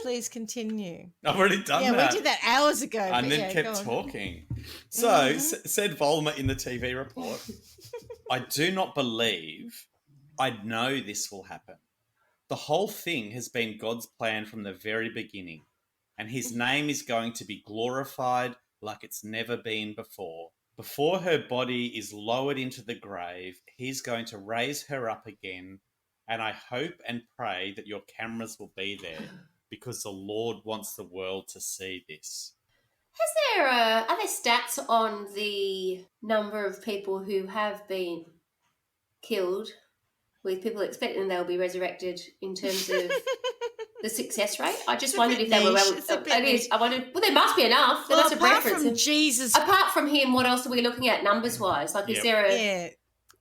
S1: Please continue.
S2: I've already done that.
S1: Yeah, we did that hours ago.
S2: And then kept talking. So, said Vollmer in the TV report, I do not believe I know this will happen. The whole thing has been God's plan from the very beginning, and his name is going to be glorified like it's never been before. Before her body is lowered into the grave, he's going to raise her up again, and I hope and pray that your cameras will be there because the Lord wants the world to see this.
S3: Are there stats on the number of people who have been killed, with people expecting they'll be resurrected in terms of the success rate? I just wondered if they were well. It is. I wondered. Well, there must be enough. There must have reference.
S1: From Jesus.
S3: Apart from him, what else are we looking at numbers wise? Like, is there a?
S1: Yeah.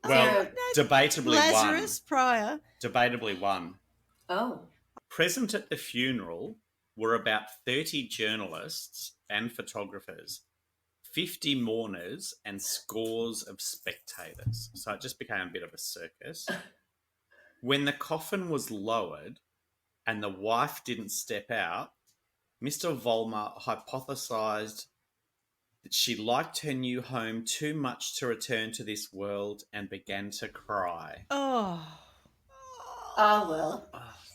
S2: Well, debatably
S1: Lazarus
S2: one.
S1: Pryor.
S2: Debatably one.
S3: Oh.
S2: Present at the funeral were about 30 journalists and photographers, 50 mourners, and scores of spectators. So it just became a bit of a circus. When the coffin was lowered and the wife didn't step out, Mr. Vollmer hypothesised that she liked her new home too much to return to this world and began to cry.
S3: Oh, well.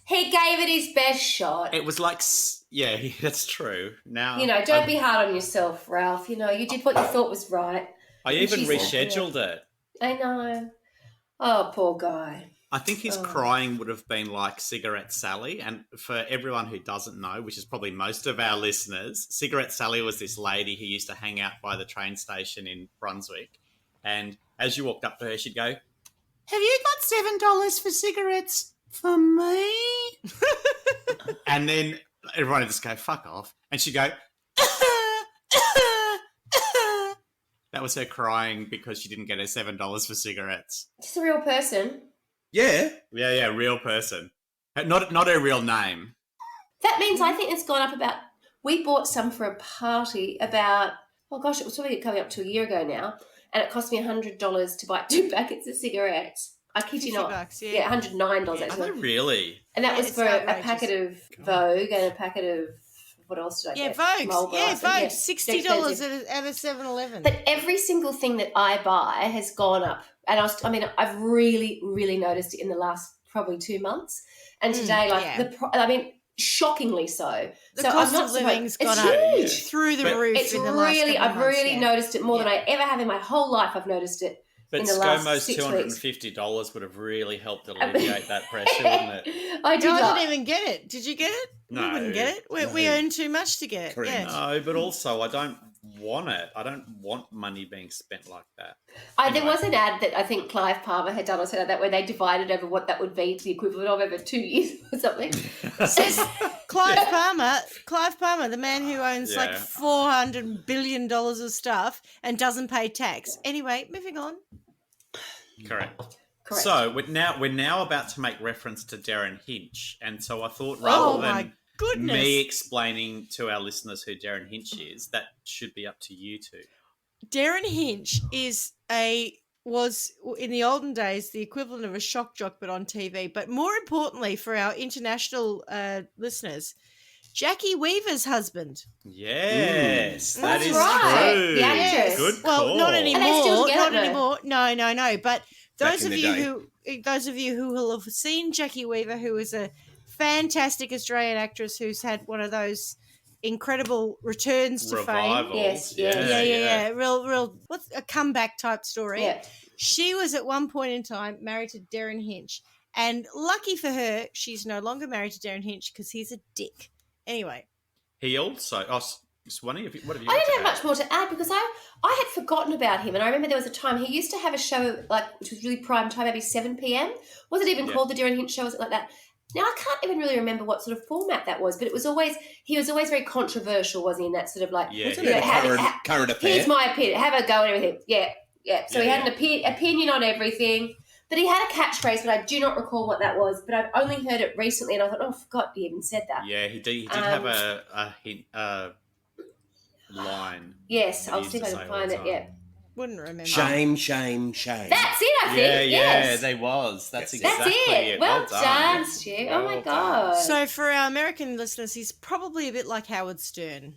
S3: He gave it his best shot.
S2: It was like, yeah, that's true. Now,
S3: don't be hard on yourself, Ralph. You did what you thought was right.
S2: I even rescheduled it.
S3: I know. Oh, poor guy.
S2: I think his crying would have been like Cigarette Sally. And for everyone who doesn't know, which is probably most of our listeners, Cigarette Sally was this lady who used to hang out by the train station in Brunswick. And as you walked up to her, she'd go, "Have you got $7 for cigarettes for me?" And then everyone would just go, "Fuck off." And she'd go, that was her crying because she didn't get her $7 for cigarettes.
S3: Just a real person.
S2: Yeah, real person. Not her real name.
S3: That means I think it's gone up about... We bought some for a party about... Oh, gosh, it was probably coming up to a year ago now. And it cost me $100 to buy 2 packets of cigarettes. I kid you not.
S1: $50,
S3: yeah, $109 actually.
S2: Are they really?
S3: And that was for a packet of Vogue and a packet of... What else did I get?
S1: Vogue. Yeah, Vogue. $60 at a 7-Eleven.
S3: But every single thing that I buy has gone up. And I've really, really noticed it in the last probably 2 months. And today, shockingly so.
S1: The cost of living's gone up through the roof in the last couple of months.
S3: I've really noticed it more than I ever have in my whole life. I've noticed it.
S2: But ScoMo's $250 would have really helped alleviate that pressure, wouldn't it?
S3: I
S1: didn't even get it. Did you get it?
S2: No.
S1: We wouldn't get it. We earn too much to get it. Yeah.
S2: No, but also I don't want it. I don't want money being spent like that.
S3: There was an ad that I think Clive Palmer had done or something like that where they divided over what that would be to the equivalent of over 2 years or something.
S1: Says Clive Palmer, the man who owns like $400 billion of stuff and doesn't pay tax. Anyway, moving on.
S2: Correct. So we're now about to make reference to Darren Hinch, and so I thought rather than me explaining to our listeners who Darren Hinch is, that should be up to you two.
S1: Darren Hinch was in the olden days the equivalent of a shock jock, but on TV. But more importantly, for our international listeners, Jackie Weaver's husband.
S2: Yes, that is
S3: right.
S2: true.
S3: The actress.
S2: Good call.
S1: Well, not anymore.
S3: Are they still together?
S1: Not anymore. No. But those of you those of you who will have seen Jackie Weaver, who is a fantastic Australian actress who's had one of those incredible returns to fame.
S3: Yes,
S1: yeah. Real. What's a comeback type story?
S3: Yeah.
S1: She was at one point in time married to Darren Hinch, and lucky for her, she's no longer married to Darren Hinch because he's a dick. Anyway,
S2: he also. Swanee, what have you?
S3: I don't have much more to add because I had forgotten about him, and I remember there was a time he used to have a show which was really prime time, maybe 7 p.m. Was it even called the Darren Hinch Show? Was it like that? Now I can't even really remember what sort of format that was, but he was always very controversial, wasn't he? In that sort of
S4: current affair.
S3: Here's my opinion. Have a go and everything. Yeah. So he had an opinion on everything. But he had a catchphrase, but I do not recall what that was. But I've only heard it recently, and I thought, I forgot he even said that.
S2: Yeah, he did have a hint. Line.
S3: Yes, I'll see if I can find it. Yeah,
S1: wouldn't remember.
S4: Shame.
S3: That's it. I think.
S2: Yeah, there was. That's exactly it.
S3: Well done, Stu. Oh my god.
S1: So for our American listeners, he's probably a bit like Howard Stern.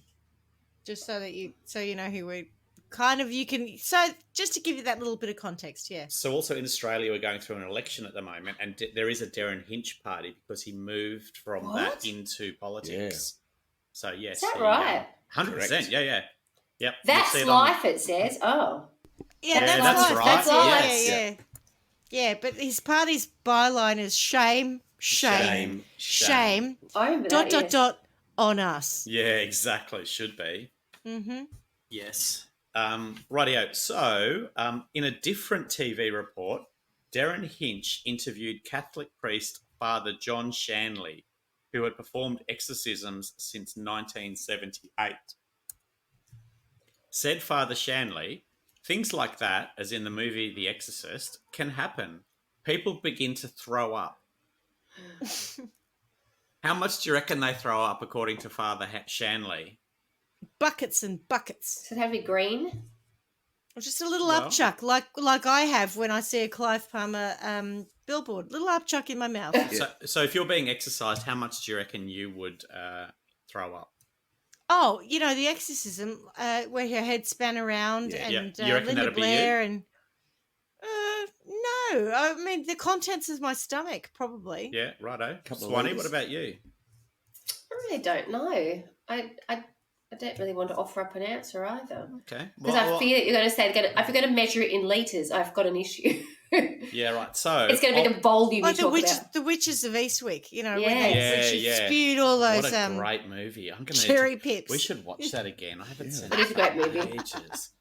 S1: Just so you know who we just to give you that little bit of context. Yeah.
S2: So also in Australia, we're going through an election at the moment, and there is a Darren Hinch party because he moved from that into politics. Yeah. So yes,
S3: is that right?
S2: 100%. Yeah. Yep.
S3: That's life. It says. Oh.
S1: Yeah, that's right. That's life. Yeah. But his party's byline is shame.
S3: I remember that,
S1: on us.
S2: Yeah, exactly. Should be.
S1: Mm-hmm.
S2: Yes. Rightio. So, in a different TV report, Darren Hinch interviewed Catholic priest Father John Shanley, who had performed exorcisms since 1978. Said Father Shanley, things like that, as in the movie The Exorcist, can happen. People begin to throw up. How much do you reckon they throw up, according to Father Shanley?
S1: Buckets and buckets.
S3: Does it have to be green?
S1: Or just a little upchuck, like I have when I see a Clive Palmer billboard. Little upchuck in my mouth.
S2: So if you're being exercised, how much do you reckon you would throw up?
S1: Oh, the exorcism where her head span around and Linda Blair and no, I mean the contents of my stomach probably.
S2: Yeah, righto. Swanee, what about you?
S3: I really don't know. I don't really want to offer up an answer either.
S2: Okay.
S3: Because I fear that you're going to say, if you're going to measure it in litres, I've got an issue.
S2: Yeah, right. So
S3: it's going to be the volume you talk about.
S1: The Witches of Eastwick, when
S2: they
S1: spewed all those
S2: what a great movie.
S1: cherry pips.
S2: We should watch that again. I haven't seen
S3: it. It is a great movie.
S2: Ages.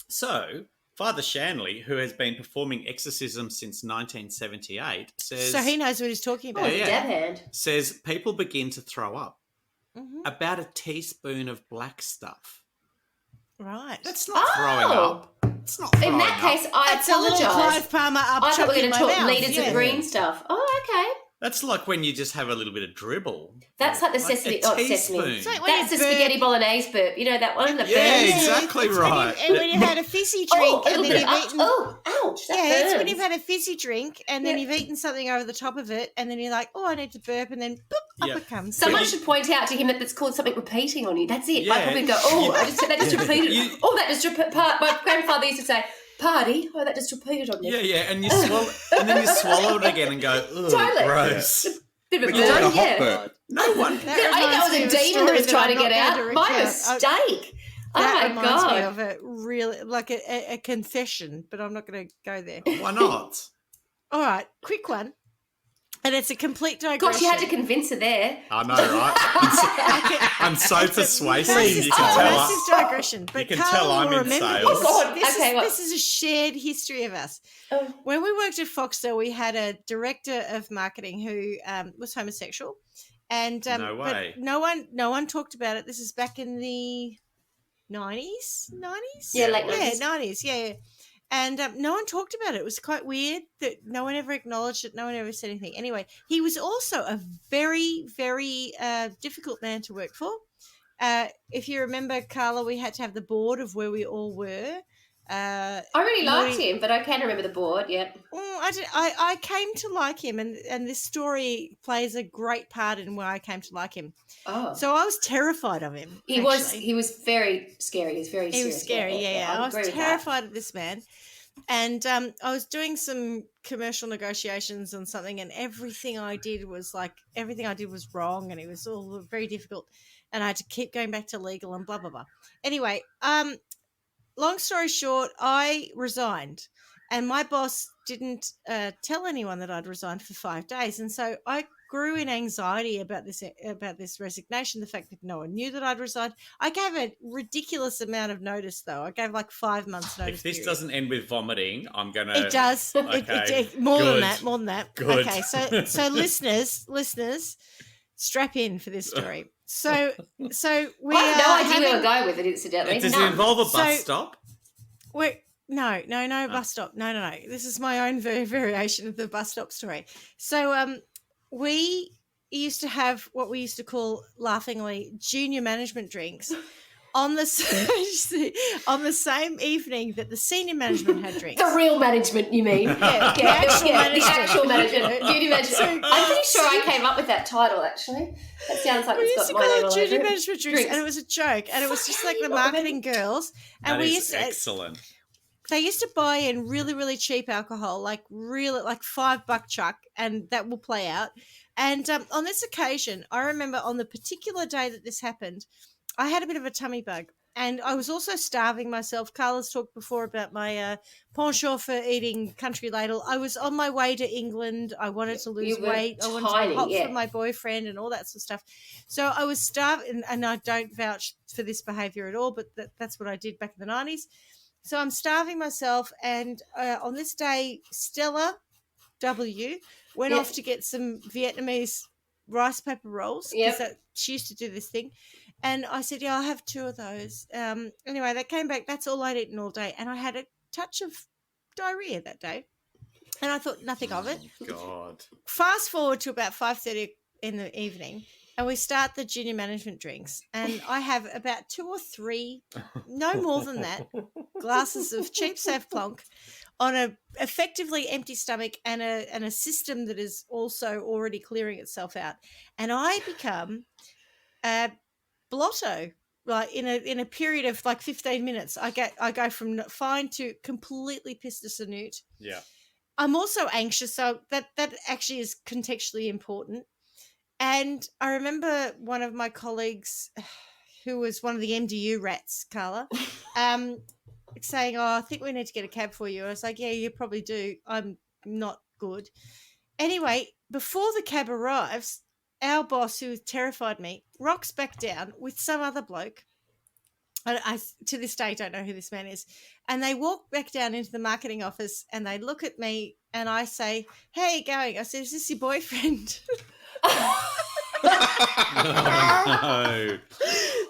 S2: So Father Shanley, who has been performing exorcisms since 1978, says...
S1: So he knows what he's talking about.
S3: Dab hand.
S2: Says people begin to throw up. About a teaspoon of black stuff.
S1: Right.
S2: That's not throwing up. It's not throwing up.
S3: In that case, I apologise.
S1: A little Clive Palmer
S3: I thought we were going to talk
S1: litres
S3: of green stuff. Oh, okay.
S2: That's like when you just have a little bit of dribble.
S3: That's like the sesame. Sesame.
S1: Like
S3: that's the spaghetti bolognese burp. You know that one? The
S2: exactly right.
S1: And when you've had a fizzy drink and then you've eaten...
S3: ouch, that burns.
S1: It's when you've had a fizzy drink and then you've eaten something over the top of it and then you're like, I need to burp, and then boop, up it comes.
S3: Someone should point out to him that it's called something repeating on you. That's it. Yeah. I probably go, that just repeated. That just repeated. My grandfather used to say, party. Oh, that just repeated on you.
S2: Yeah, and you swallow, and then you swallow it again and go, ugh,
S3: totally.
S2: Gross.
S3: Bit of a burn,
S2: No one.
S3: I think that was a demon that was trying to get out. My mistake.
S1: That reminds me of it, really, like a confession, but I'm not going to go there.
S2: Why not?
S1: All right, quick one. And it's a complete digression.
S3: Gosh, you had to convince her there.
S2: I know, right? I'm so persuasive. You can tell.
S1: Massive digression. But
S2: you can tell I'm in sales.
S3: Oh, God.
S1: This is a shared history of us.
S3: Oh.
S1: When we worked at Foxtel, we had a director of marketing who was homosexual. And
S2: no way.
S1: But no one talked about it. This is back in the 90s?
S3: Yeah, late
S1: 90s. Yeah. And no one talked about it. It was quite weird that no one ever acknowledged it. No one ever said anything. Anyway, he was also a very, very difficult man to work for. If you remember, Carla, we had to have the board of where we all were.
S3: I really liked him, but I can't remember the board yet.
S1: I came to like him, and this story plays a great part in why I came to like him.
S3: Oh,
S1: so I was terrified of him.
S3: He was very scary. He was very serious.
S1: He was scary. Yeah. I was terrified of this man. And I was doing some commercial negotiations on something, and everything I did was wrong, and it was all very difficult, and I had to keep going back to legal and blah blah blah. Anyway, long story short, I resigned, and my boss didn't tell anyone that I'd resigned for 5 days, and so I grew in anxiety about this resignation. The fact that no one knew that I'd resigned. I gave a ridiculous amount of notice, though. I gave like 5 months notice.
S2: If this doesn't end with vomiting, I'm gonna.
S1: It does.
S2: Okay.
S1: More than that.
S2: Good.
S1: Okay, so listeners, strap in for this story. So we.
S3: I have no idea where we're going with it. Incidentally,
S2: does it involve a bus stop?
S1: No, bus stop. No. This is my own variation of the bus stop story. So we used to have what we used to call laughingly junior management drinks on the same evening that the senior management had drinks.
S3: The real management, you mean? Yeah, the actual management. Junior management. I'm pretty sure I came up with that title, actually. That sounds like it's got my name all over it. We used to call it
S1: junior management drinks, and it was a joke, and it was just like the marketing girls. And
S2: that is excellent.
S1: They used to buy in really, really cheap alcohol, like $5 chuck, and that will play out. And on this occasion, I remember on the particular day that this happened, I had a bit of a tummy bug, and I was also starving myself. Carla's talked before about my penchant for eating country ladle. I was on my way to England. I wanted to lose weight. I wanted to hop for my boyfriend and all that sort of stuff. So I was starving, and I don't vouch for this behaviour at all, but that's what I did back in the 90s. So I'm starving myself, and on this day, Stella W went off to get some Vietnamese rice paper rolls because she used to do this thing. And I said, I'll have 2 of those. Anyway, they came back. That's all I'd eaten all day. And I had a touch of diarrhea that day. And I thought nothing of it.
S2: God.
S1: Fast forward to about 5:30 in the evening, and we start the junior management drinks. And I have about 2 or 3, no more than that, glasses of cheap Sav Plonk on a effectively empty stomach and a system that is also already clearing itself out. And I become blotto. Like in a period of like 15 minutes, I go from fine to completely pissed as a newt.
S2: Yeah.
S1: I'm also anxious, so that actually is contextually important. And I remember one of my colleagues, who was one of the MDU rats, Carla, saying, I think we need to get a cab for you. I was like, yeah, you probably do. I'm not good. Anyway, before the cab arrives, our boss, who terrified me, rocks back down with some other bloke. I to this day don't know who this man is. And they walk back down into the marketing office, and they look at me, and I say, "How are you going?" I said, "Is this your boyfriend?"
S2: No.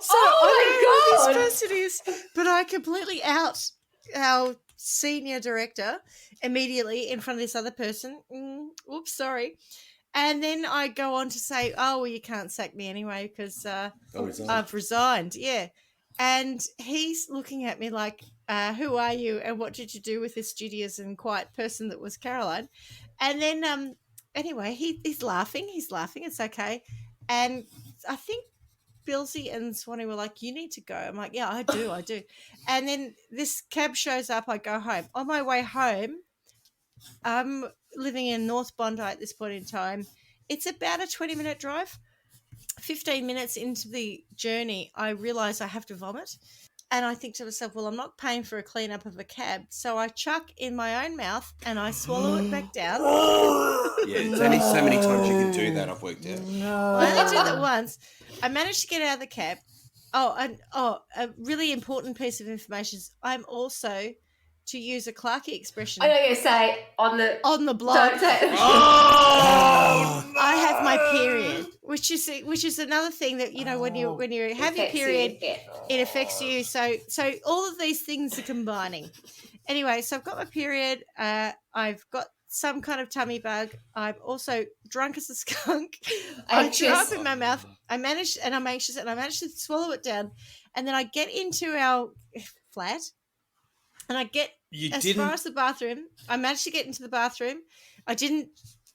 S1: So I don't know who this person is, but I completely out our senior director immediately in front of this other person. Oops, sorry. And then I go on to say, "Oh, well, you can't sack me anyway because I've resigned." Yeah. And he's looking at me like, who are you and what did you do with this studious and quiet person that was Caroline? And then, anyway, he's laughing. It's okay. And I think Billsy and Swanee were like, you need to go. I'm like, yeah, I do. And then this cab shows up. I go home. On my way home, I'm living in North Bondi at this point in time. It's about a 20-minute drive. 15 minutes into the journey, I realise I have to vomit. And I think to myself, well, I'm not paying for a clean-up of a cab. So I chuck in my own mouth and I swallow it back down.
S4: Yeah, it's only so many times you can do that, I've worked out.
S1: I only did that once. I managed to get out of the cab. A really important piece of information is I'm also, to use a Clarky expression,
S3: I know you're say on the
S1: block.
S3: Don't say it.
S1: I have my period, which is another thing that when you have your period, it affects you. So all of these things are combining. Anyway, so I've got my period. I've got some kind of tummy bug. I'm also drunk as a skunk. I threw up in my mouth. I'm anxious, and I managed to swallow it down. And then I get into our flat. And I get far as the bathroom. I managed to get into the bathroom. I didn't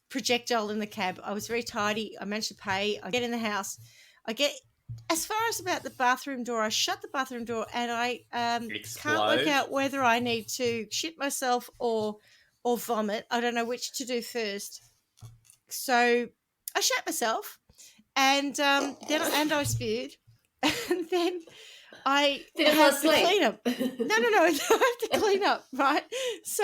S1: projectile in the cab. I was very tidy. I managed to pay. I get in the house. I get as far as about the bathroom door, I shut the bathroom door and I can't work
S2: Explode.
S1: out whether I need to shit myself or vomit. I don't know which to do first. So I shat myself, and then I spewed, and then I have to clean up. No, I have to clean up, right? So,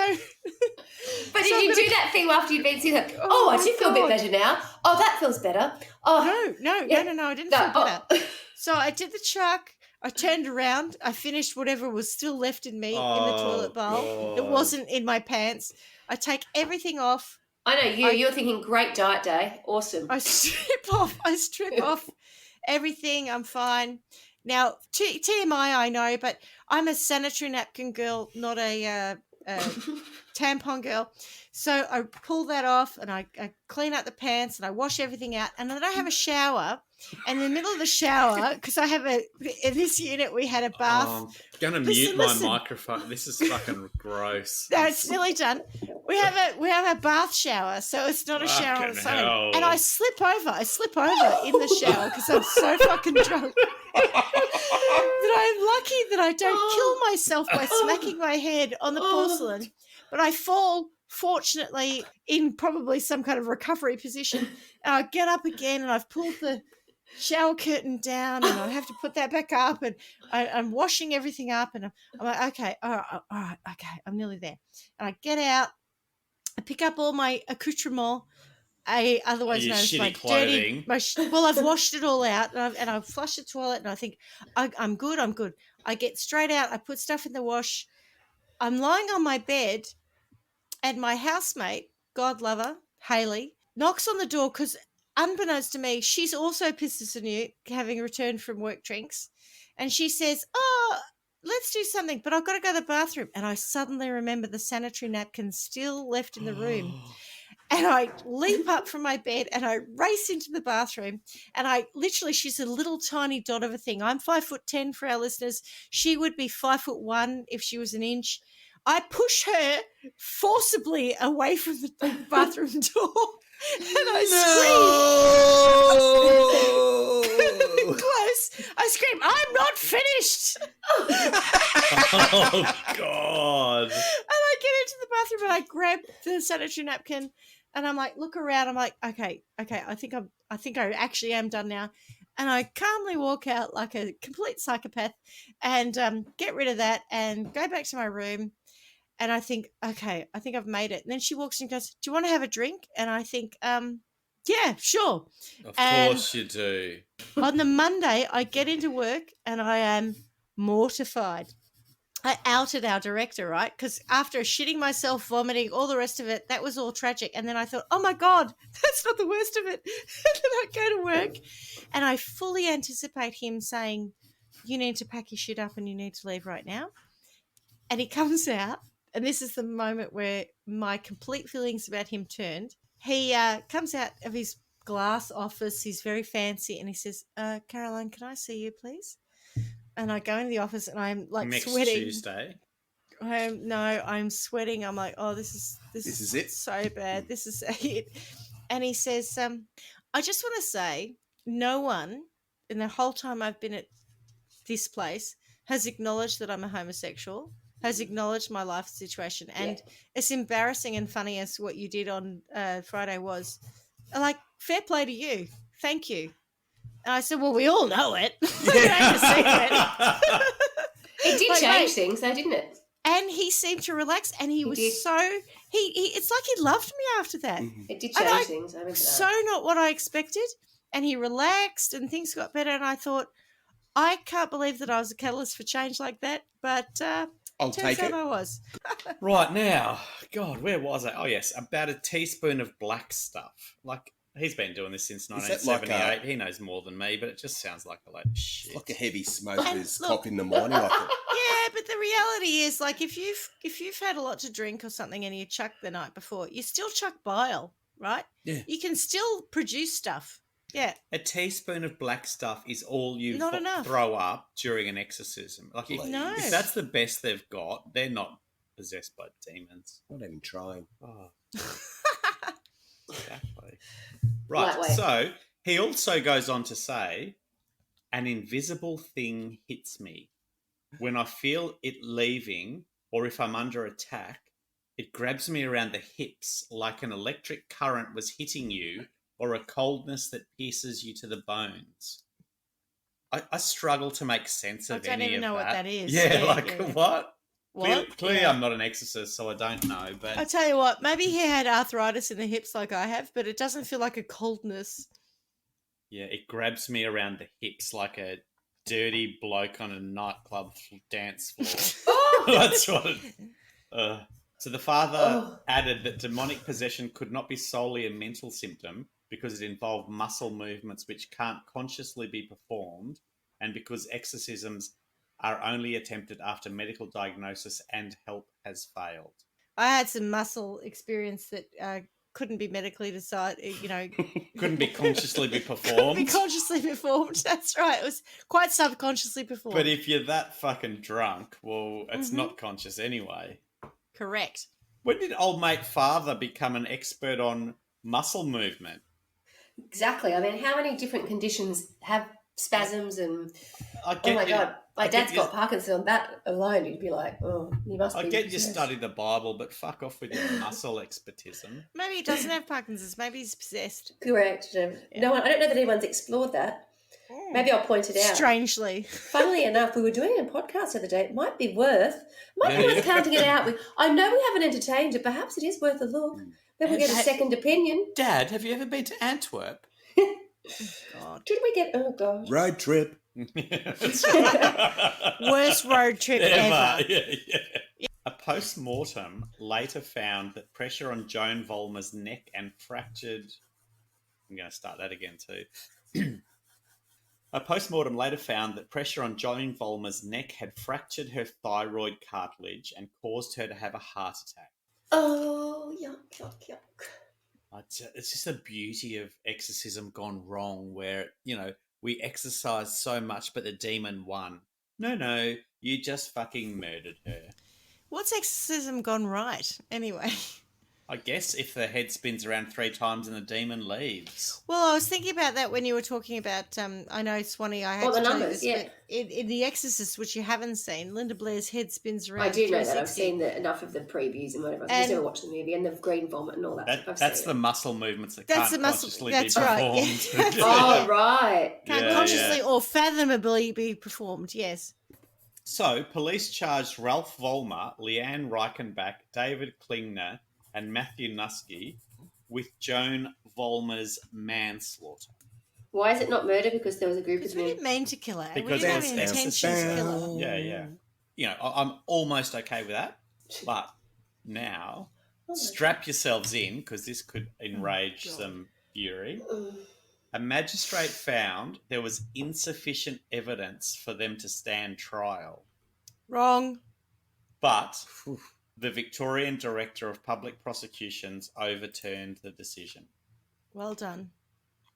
S3: but did you do that thing after you'd been sick? I do feel a bit better now. Oh, that feels better. Oh,
S1: no, I didn't feel better. So I did the chuck. I turned around. I finished whatever was still left in me in the toilet bowl. It wasn't in my pants. I take everything off.
S3: I know you. You're thinking, great diet day. Awesome.
S1: I strip off everything. I'm fine. Now, TMI, I know, but I'm a sanitary napkin girl, not a tampon girl. So I pull that off and I clean out the pants and I wash everything out. And then I have a shower. And in the middle of the shower, because I have in this unit, we had a bath.
S2: I'm going to mute my microphone. This is fucking gross.
S1: No, it's nearly done. We have a bath shower, so it's not a shower on its own. And I slip over in the shower because I'm so fucking drunk that I'm lucky that I don't kill myself by smacking my head on the porcelain, but I fall, fortunately, in probably some kind of recovery position. And I get up again and I've pulled the shower curtain down and I have to put that back up and I'm washing everything up and I'm like, okay, all right, okay, I'm nearly there. And I get out, I pick up all my accoutrement, otherwise known as my
S2: clothing.
S1: Well, I've washed it all out and I've flushed the toilet and I think I'm good. I get straight out, I put stuff in the wash. I'm lying on my bed and my housemate, God love her, Hayley, knocks on the door because unbeknownst to me, she's also pissed as a newt, having returned from work drinks. And she says, let's do something, but I've got to go to the bathroom. And I suddenly remember the sanitary napkins still left in the room. And I leap up from my bed and I race into the bathroom. And she's a little tiny dot of a thing. I'm 5'10" for our listeners. She would be 5'1" if she was an inch. I push her forcibly away from the bathroom door. And I scream. Close. I scream, I'm not finished.
S2: Oh, God.
S1: And I get into the bathroom and I grab the sanitary napkin and I'm like, look around. I'm like, okay. I think I actually am done now. And I calmly walk out like a complete psychopath and get rid of that and go back to my room. And I think, okay, I think I've made it. And then she walks in and goes, do you want to have a drink? And I think, yeah, sure.
S2: Of course you do.
S1: On the Monday, I get into work and I am mortified. I outed our director, right? Because after shitting myself, vomiting, all the rest of it, that was all tragic. And then I thought, oh, my God, that's not the worst of it. And then I go to work and I fully anticipate him saying, you need to pack your shit up and you need to leave right now. And he comes out. And this is the moment where my complete feelings about him turned. He comes out of his glass office. He's very fancy. And he says, Caroline, can I see you, please? And I go into the office and I'm like
S2: next
S1: sweating.
S2: Tuesday?
S1: I'm sweating. I'm like, oh, this is it? So bad. This is it. And he says, I just want to say no one in the whole time I've been at this place has acknowledged that I'm a homosexual, has acknowledged my life situation. And it's embarrassing and funny as what you did on Friday was. Like, fair play to you. Thank you. And I said, well, we all know it.
S3: It did change things though, didn't it?
S1: And he seemed to relax and he was so, it's like he loved me after that.
S3: It did change things. I remember that.
S1: So not what I expected. And he relaxed and things got better. And I thought, I can't believe that I was a catalyst for change like that. But
S4: I'll take it.
S1: I was.
S2: Right now, God, where was I? Oh, yes, about a teaspoon of black stuff. Like, he's been doing this since 1978. He knows more than me, but it just sounds like a load of shit.
S4: It's like a heavy smoker's cock in the morning. Like
S1: yeah, but the reality is, like, if you've had a lot to drink or something and you chuck the night before, you still chuck bile, right?
S4: Yeah.
S1: You can still produce stuff. Yeah.
S2: A teaspoon of black stuff is all you
S1: enough.
S2: throw up during an exorcism. Like, if that's the best they've got, they're not possessed by demons.
S4: Not even trying.
S2: Oh. Exactly. Right. So he also goes on to say an invisible thing hits me. When I feel it leaving, or if I'm under attack, it grabs me around the hips like an electric current was hitting you, or a coldness that pierces you to the bones. I struggle to make sense of any of that.
S1: I don't even know what that is.
S2: Yeah, what?
S1: What?
S2: Clearly I'm not an exorcist, so I don't know. But
S1: I tell you what, maybe he had arthritis in the hips like I have, but it doesn't feel like a coldness.
S2: Yeah, it grabs me around the hips like a dirty bloke on a nightclub dance floor. That's what it... So the father added that demonic possession could not be solely a mental symptom because it involved muscle movements which can't consciously be performed, and because exorcisms are only attempted after medical diagnosis and help has failed.
S1: I had some muscle experience that couldn't be medically decided,
S2: couldn't be consciously be performed.
S1: Couldn't be consciously performed. That's right. It was quite subconsciously performed.
S2: But if you're that fucking drunk, well, it's not conscious anyway.
S1: Correct.
S2: When did old mate father become an expert on muscle movement?
S3: Exactly. I mean, how many different conditions have spasms and... Oh, my God. My dad's got Parkinson's. That alone, you'd be like, oh, you must be...
S2: I get you study the Bible, but fuck off with your muscle expertism.
S1: Maybe he doesn't have Parkinson's. Maybe he's possessed.
S3: Correct. Yeah. No one. I don't know that anyone's explored that. Maybe I'll point it out.
S1: Strangely.
S3: Funnily enough, we were doing a podcast the other day. It might be worth counting it out. I know we haven't entertained it. Perhaps it is worth a look. Maybe we'll get a second opinion.
S2: Dad, have you ever been to Antwerp?
S1: God.
S3: Did we get... Oh, God.
S4: Road trip.
S1: Worst road trip ever.
S2: Yeah. A post-mortem later found that pressure on Joan Vollmer's neck and fractured... I'm going to start that again too. A post-mortem later found that pressure on Joan Vollmer's neck had fractured her thyroid cartilage and caused her to have a heart attack.
S3: Oh, yuck, yuck, yuck.
S2: It's just the beauty of exorcism gone wrong where, we exorcised so much, but the demon won. No, you just fucking murdered her.
S1: What's exorcism gone right, anyway?
S2: I guess if the head spins around 3 times and the demon leaves.
S1: Well, I was thinking about that when you were talking about, I know, Swanee, I had to tell you this, but in The Exorcist, which you haven't seen, Linda Blair's head spins around.
S3: I do know that. I've seen enough of the previews and whatever. I've just never watched the movie and the green vomit and all that.
S2: That's the muscle movements that can't consciously be performed.
S1: Right.
S3: Oh, right.
S1: Can't consciously or fathomably be performed, yes.
S2: So, police charged Ralph Vollmer, Leanne Reichenbach, David Klingner, and Matthew Nuske with Joan Vollmer's manslaughter.
S3: Why is it not murder? Because there was a group of
S1: men. We didn't mean to kill her.
S2: Because
S1: we didn't have intention to kill her. Yeah. I'm almost okay with that. But now, strap yourselves in, because this could enrage some fury. A magistrate found there was insufficient evidence for them to stand trial. Wrong.
S2: But... the Victorian Director of Public Prosecutions overturned the decision.
S1: Well done.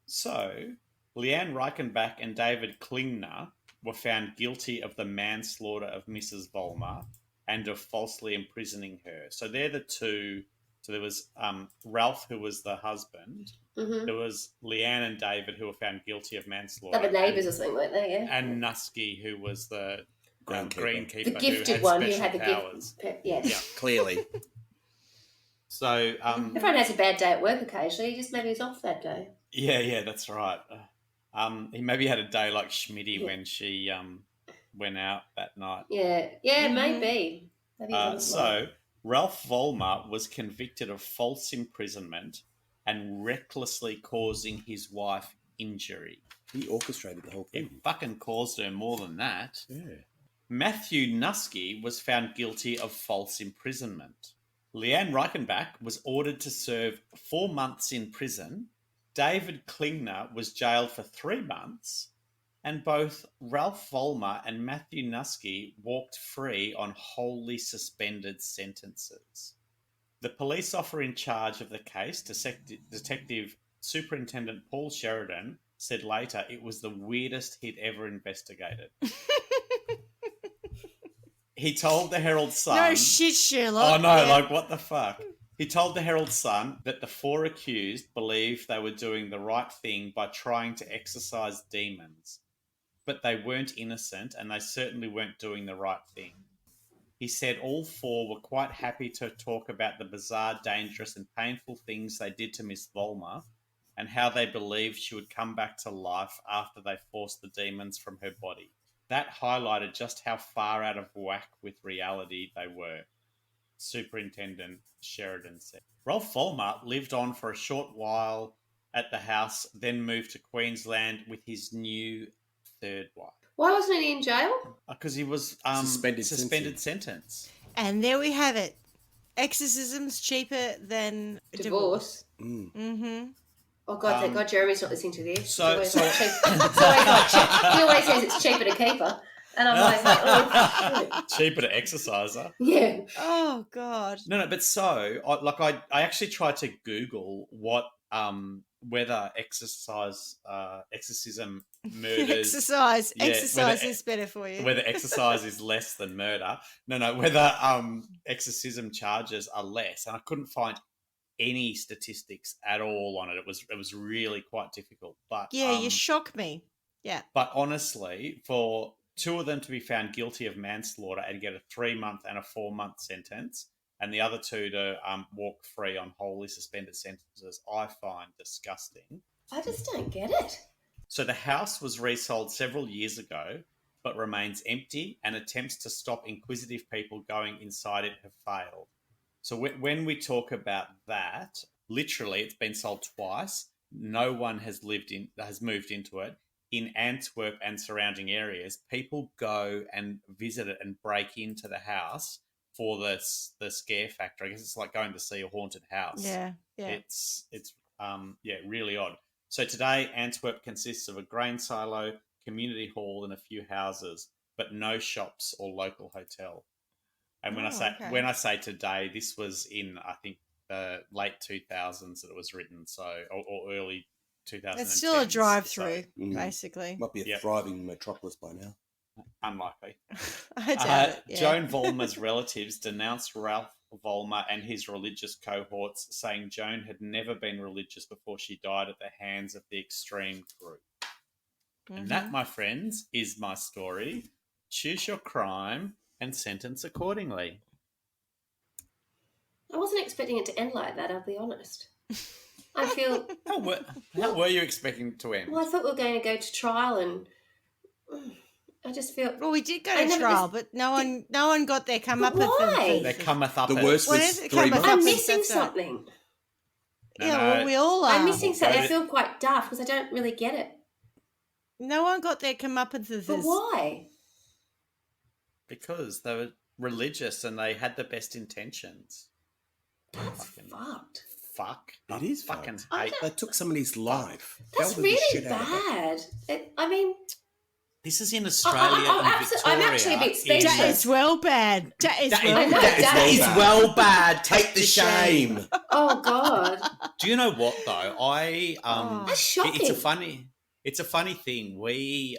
S2: So, Leanne Reichenbach and David Klingner were found guilty of the manslaughter of Mrs. Vollmer and of falsely imprisoning her. So they're the two. So there was Ralph, who was the husband. Mm-hmm. There was Leanne and David, who were found guilty of manslaughter.
S3: They were neighbours or something like that, yeah.
S2: And Nuske, who was the... greenkeeper,
S3: the gifted one who had the
S2: powers.
S3: Yes.
S2: Yeah,
S4: clearly.
S2: So
S3: everyone has a bad day at work occasionally. Just maybe he's off that day.
S2: Yeah, that's right. He maybe had a day like Schmitty when she went out that night.
S3: Yeah, maybe.
S2: So Ralph Vollmer was convicted of false imprisonment and recklessly causing his wife injury.
S4: He orchestrated the whole thing.
S2: He fucking caused her more than that.
S4: Yeah.
S2: Matthew Nuske was found guilty of false imprisonment. Leanne Reichenbach was ordered to serve 4 months in prison. David Klingner was jailed for 3 months. And both Ralph Vollmer and Matthew Nuske walked free on wholly suspended sentences. The police officer in charge of the case, Detective Superintendent Paul Sheridan, said later it was the weirdest he'd ever investigated. He told the Herald Sun...
S1: No shit, Sherlock.
S2: Oh, no, like, what the fuck? He told the Herald Sun that the 4 accused believed they were doing the right thing by trying to exorcise demons. but they weren't innocent and they certainly weren't doing the right thing. He said all four were quite happy to talk about the bizarre, dangerous and painful things they did to Miss Vollmer and how they believed she would come back to life after they forced the demons from her body. That highlighted just how far out of whack with reality they were, Superintendent Sheridan said. Rolf Vollmer lived on for a short while at the house, then moved to Queensland with his new third wife.
S3: Why wasn't he in jail?
S2: Because he was suspended sentence.
S1: And there we have it. Exorcism's cheaper than divorce.
S3: Mm-hmm. Oh, God, thank God Jeremy's not listening to this.
S2: He
S3: always says it's cheaper to keep her. And I'm always like, oh.
S2: Cheaper to exercise her.
S3: Yeah.
S1: Oh, God.
S2: No, but so, I actually tried to Google what whether exorcism murders...
S1: Exercise is better for you.
S2: Whether exercise is less than murder. No, whether exorcism charges are less. And I couldn't find any statistics at all on it. It was really quite difficult. But
S1: you shock me. Yeah.
S2: But honestly, for two of them to be found guilty of manslaughter and get a 3-month and a 4-month sentence, and the other two to walk free on wholly suspended sentences, I find disgusting.
S3: I just don't get it.
S2: So the house was resold several years ago, but remains empty, and attempts to stop inquisitive people going inside it have failed. So when we talk about that, literally it's been sold twice. No one has moved into it. In Antwerp and surrounding areas, people go and visit it and break into the house for the scare factor. I guess it's like going to see a haunted house.
S1: Yeah.
S2: It's really odd. So today, Antwerp consists of a grain silo, community hall, and a few houses, but no shops or local hotel. And when I say today, this was in, I think, the late 2000s that it was written, so or early 2010s.
S1: It's still a drive-through, basically.
S4: Might be a thriving metropolis by now.
S2: Unlikely.
S1: I doubt it. Yeah.
S2: Joan Vollmer's relatives denounced Ralph Vollmer and his religious cohorts, saying Joan had never been religious before she died at the hands of the extreme group. Mm-hmm. And that, my friends, is my story. Choose your crime and sentence accordingly.
S3: I wasn't expecting it to end like that, I'll be honest. I feel...
S2: How were you expecting it to end?
S3: Well, I thought we were going to go to trial and... I just feel...
S1: Well, we did go to trial, but no one got their comeuppance.
S3: Why?
S2: Their comeuppance.
S4: The worst was 3 months.
S3: I'm missing something.
S2: No,
S1: we all are.
S3: I'm missing something. I feel quite daft because I don't really get it.
S1: No one got their comeuppance.
S3: But why?
S2: Because they were religious and they had the best intentions.
S3: That's fucked.
S2: Fuck.
S4: It is
S2: fucking
S4: hate. They took somebody's life.
S3: That's really bad.
S2: This is in Australia and Victoria.
S3: I'm actually a bit speechless.
S1: That is well bad. That
S2: is well bad.
S4: Take the shame.
S3: Oh, God.
S2: Do you know what, though?
S3: That's shocking.
S2: It's a funny thing. We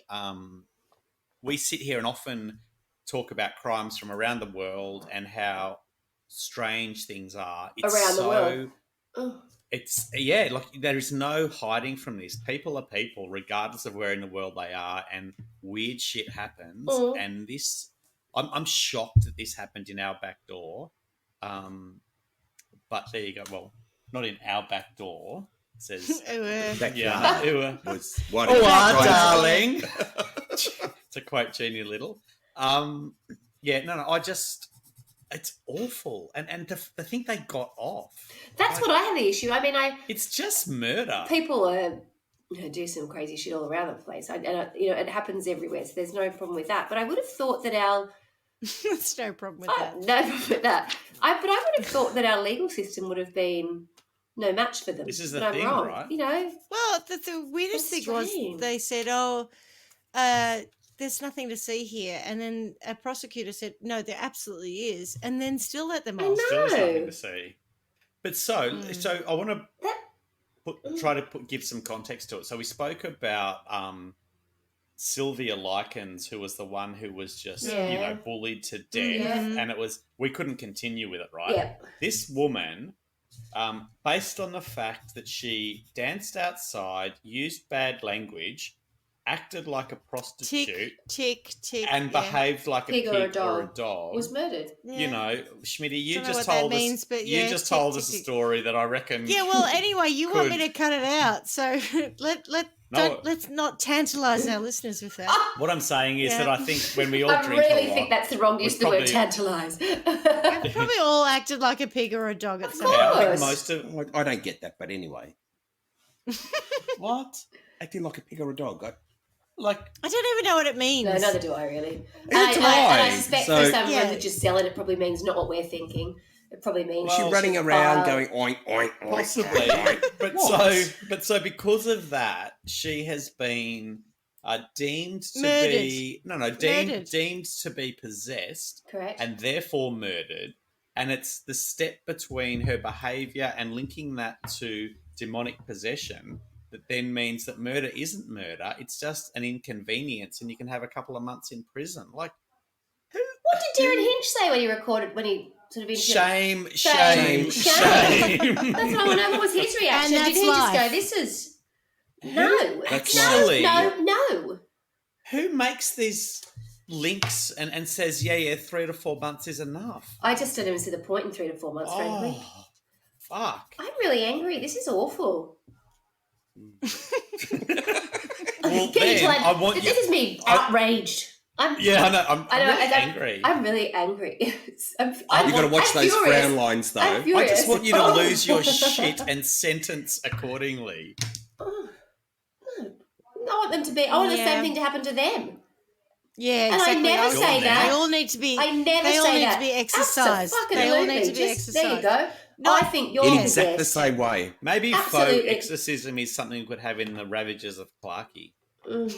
S2: sit here and often talk about crimes from around the world and how strange things are.
S3: Around the world. Oh.
S2: It's like there is no hiding from this. People are people, regardless of where in the world they are, and weird shit happens.
S3: Mm.
S2: And this, I'm shocked that this happened in our back door. But there you go. Well, not in our back door. It says, darling. To quote Jeannie Little. It's awful. And to think they got off.
S3: That's what I have the issue. I mean,
S2: it's just murder.
S3: People do some crazy shit all around the place. It happens everywhere, so there's no problem with that. But I would have thought that our...
S1: There's no problem with that.
S3: No problem with that. But I would have thought that our legal system would have been no match for them.
S2: This is the thing, right?
S1: Well, the weirdest thing was they said, there's nothing to see here. And then a prosecutor said, no, there absolutely is. And then still let them off.
S2: Still nothing to see. But so I want to give some context to it. So we spoke about Sylvia Likens, who was the one who was just, bullied to death. Yeah. And we couldn't continue with it, right?
S3: Yeah.
S2: This woman, based on the fact that she danced outside, used bad language, acted like a prostitute,
S1: tick,
S2: and behaved like a pig or a dog,
S3: was murdered.
S2: Yeah. You know, Schmitty, you
S1: Don't
S2: just
S1: know what
S2: told
S1: that
S2: us.
S1: means, but
S2: you just told us a story that I reckon.
S1: Yeah, well, anyway, you want me to cut it out, so let's not tantalise our listeners with that.
S2: What I'm saying is that I think when we all
S3: I
S2: drink
S3: really
S2: a lot,
S3: think that's the wrong use of the word tantalise.
S1: We've probably all acted like a pig or a dog at some
S3: point.
S2: I think most of.
S4: I don't get that, but anyway.
S2: What?
S4: Acting like a pig or a dog?
S1: I don't even know what it means.
S3: No, neither do I really.
S4: Neither do
S3: I suspect for some religious zealot, it probably means not what we're thinking. It probably means
S4: she's running around going oink oink oink.
S2: Possibly, but so because of that, she has been deemed to be deemed to be possessed,
S3: correct,
S2: and therefore murdered. And it's the step between her behaviour and linking that to demonic possession that then means that murder isn't murder. It's just an inconvenience, and you can have a couple of months in prison. Like,
S3: what did Darren Hinch say when he recorded, when he sort of
S2: shame.
S3: That's what I want to know. What was his reaction? Did he just go, "This is no,
S2: actually,
S3: no"?
S2: Who makes these links and says, yeah, 3 to 4 months is enough?
S3: I just don't even see the point in 3 to 4 months, frankly.
S2: Fuck!
S3: I'm really angry. This is awful.
S2: Well,
S3: this is me outraged.
S2: I know. I'm really angry.
S3: I'm really angry.
S4: You've got to watch those frown lines, though.
S2: I just want you to lose your shit and sentence accordingly.
S3: I want them to be. I want the same thing to happen to them.
S1: Yeah,
S3: and
S1: exactly.
S3: I never say that.
S1: They all need to be.
S3: I never
S1: they all
S3: say
S1: need
S3: that.
S1: to be exercised. They all need to be exercised.
S3: There you go. No, I think you're
S4: in exactly the same way.
S2: Maybe faux exorcism is something we could have in the Ravages of Clarky.
S3: That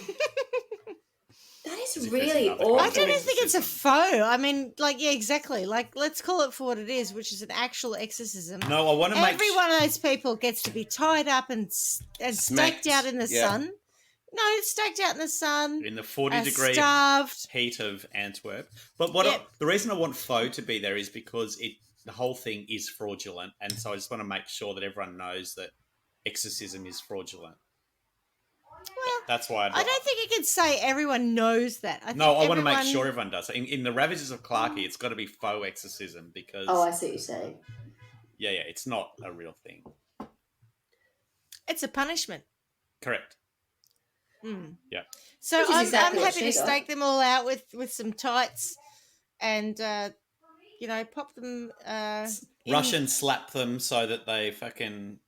S3: is really awful.
S1: I don't think it's a faux. I mean, exactly. Let's call it for what it is, which is an actual exorcism.
S2: No, I want to make
S1: every one of those people gets to be tied up and staked out in the sun. No, it's staked out in the sun.
S2: In the 40-degree
S1: starved
S2: heat of Antwerp. But the reason I want faux to be there is because the whole thing is fraudulent, and so I just want to make sure that everyone knows that exorcism is fraudulent.
S1: Well,
S2: that's why
S1: I don't think you can say everyone knows that.
S2: I want to make sure everyone does. In the Ravages of Clarky, it's got to be faux exorcism because...
S3: Oh, I see what you're saying.
S2: Yeah, it's not a real thing.
S1: It's a punishment.
S2: Correct. Yeah.
S1: So I'm happy to stake them all out with some tights and, pop them...
S2: Russian slap them so that they fucking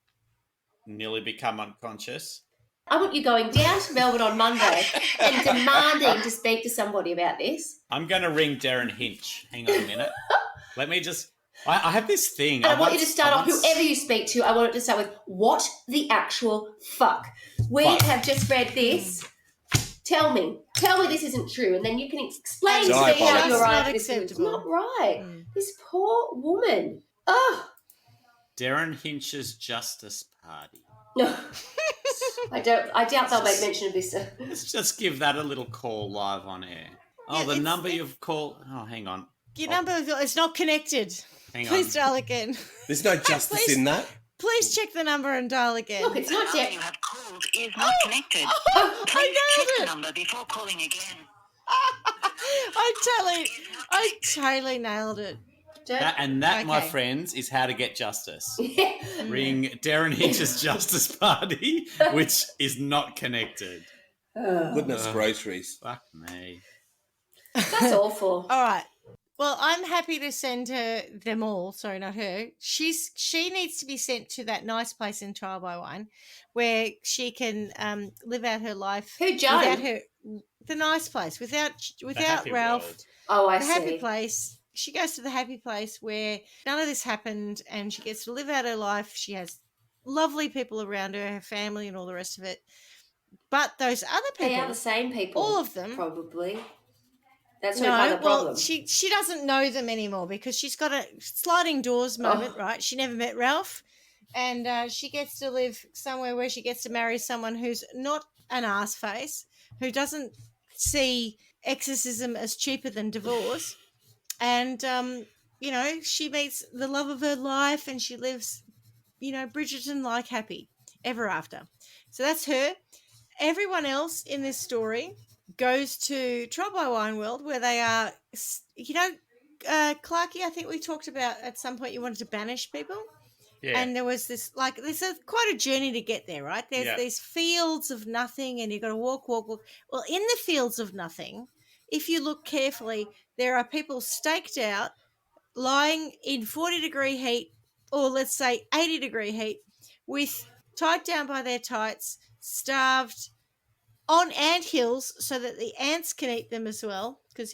S2: nearly become unconscious.
S3: I want you going down to Melbourne on Monday and demanding to speak to somebody about this.
S2: I'm going to ring Darren Hinch. Hang on a minute. Let me just... I have this thing.
S3: And I want you to start off, whoever you speak to, I want it to start with, what the actual fuck? We have just read this. Tell me this isn't true. And then you can explain to me how you're right. It's not right. This poor woman. Oh.
S2: Darren Hinch's Justice Party.
S3: I doubt they'll make mention of this.
S2: Let's just give that a little call live on air. Oh, the number you've called... Oh, hang on.
S1: Your number, it's not connected. Please dial again.
S4: There's no justice in that.
S1: Please check the number and dial again.
S3: Look, it's not
S5: The number you have called is not connected. Please check the number before calling again.
S1: I totally nailed it.
S2: My friends, is how to get justice. Ring Darren Hinch's Justice Party, which is not connected.
S4: Goodness groceries.
S2: Fuck me.
S3: That's awful.
S1: All right. Well, I'm happy to send them all. Sorry, not her. She needs to be sent to that nice place in Trial by Wine where she can live out her life.
S3: Who, Joan?
S1: The nice place without Ralph.
S2: World.
S3: Oh, I
S1: see.
S3: The
S1: happy place. She goes to the happy place where none of this happened and she gets to live out her life. She has lovely people around her family and all the rest of it. But those other people...
S3: They are the same people.
S1: All of them.
S3: Probably. That's part of the problem.
S1: She doesn't know them anymore because she's got a sliding doors moment, right? She never met Ralph. And she gets to live somewhere where she gets to marry someone who's not an ass face, who doesn't see exorcism as cheaper than divorce. And, she meets the love of her life and she lives, Bridgerton-like happy ever after. So that's her. everyone else in this story goes to Trial by Wine World, where they are, Clarky, I think we talked about at some point you wanted to banish people.
S2: Yeah.
S1: And there was this, there's quite a journey to get there, right? There's these fields of nothing, and you've got to walk. Well, in the fields of nothing, if you look carefully, there are people staked out, lying in 40-degree heat, or let's say 80-degree heat, with tied down by their tights, starved, on ant hills so that the ants can eat them as well, because,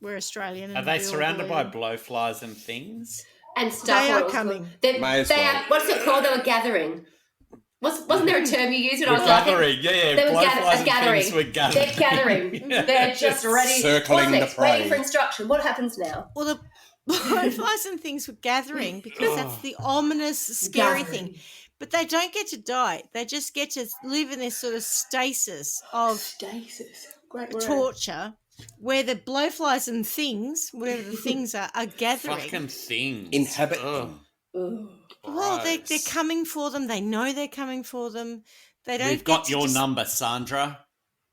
S1: we're Australian. And
S2: are they surrounded by blowflies and things?
S3: And stuff.
S1: They are coming.
S3: They are, what's it called? They were gathering. Wasn't there a term you used when I was
S2: gathering?
S3: Blowflies and things were gathering. They're gathering. They're just ready.
S4: Circling the prey.
S3: Waiting for instruction. What happens now?
S1: Well, the blowflies and things were gathering because that's the ominous, scary thing. But they don't get to die. They just get to live in this sort of stasis of
S3: Great
S1: torture, where the blowflies and things, whatever the things are gathering.
S2: Fucking things.
S4: Inhabit them.
S1: Well, they're coming for them. They know they're coming for them. They don't.
S2: We've got your number, Sandra.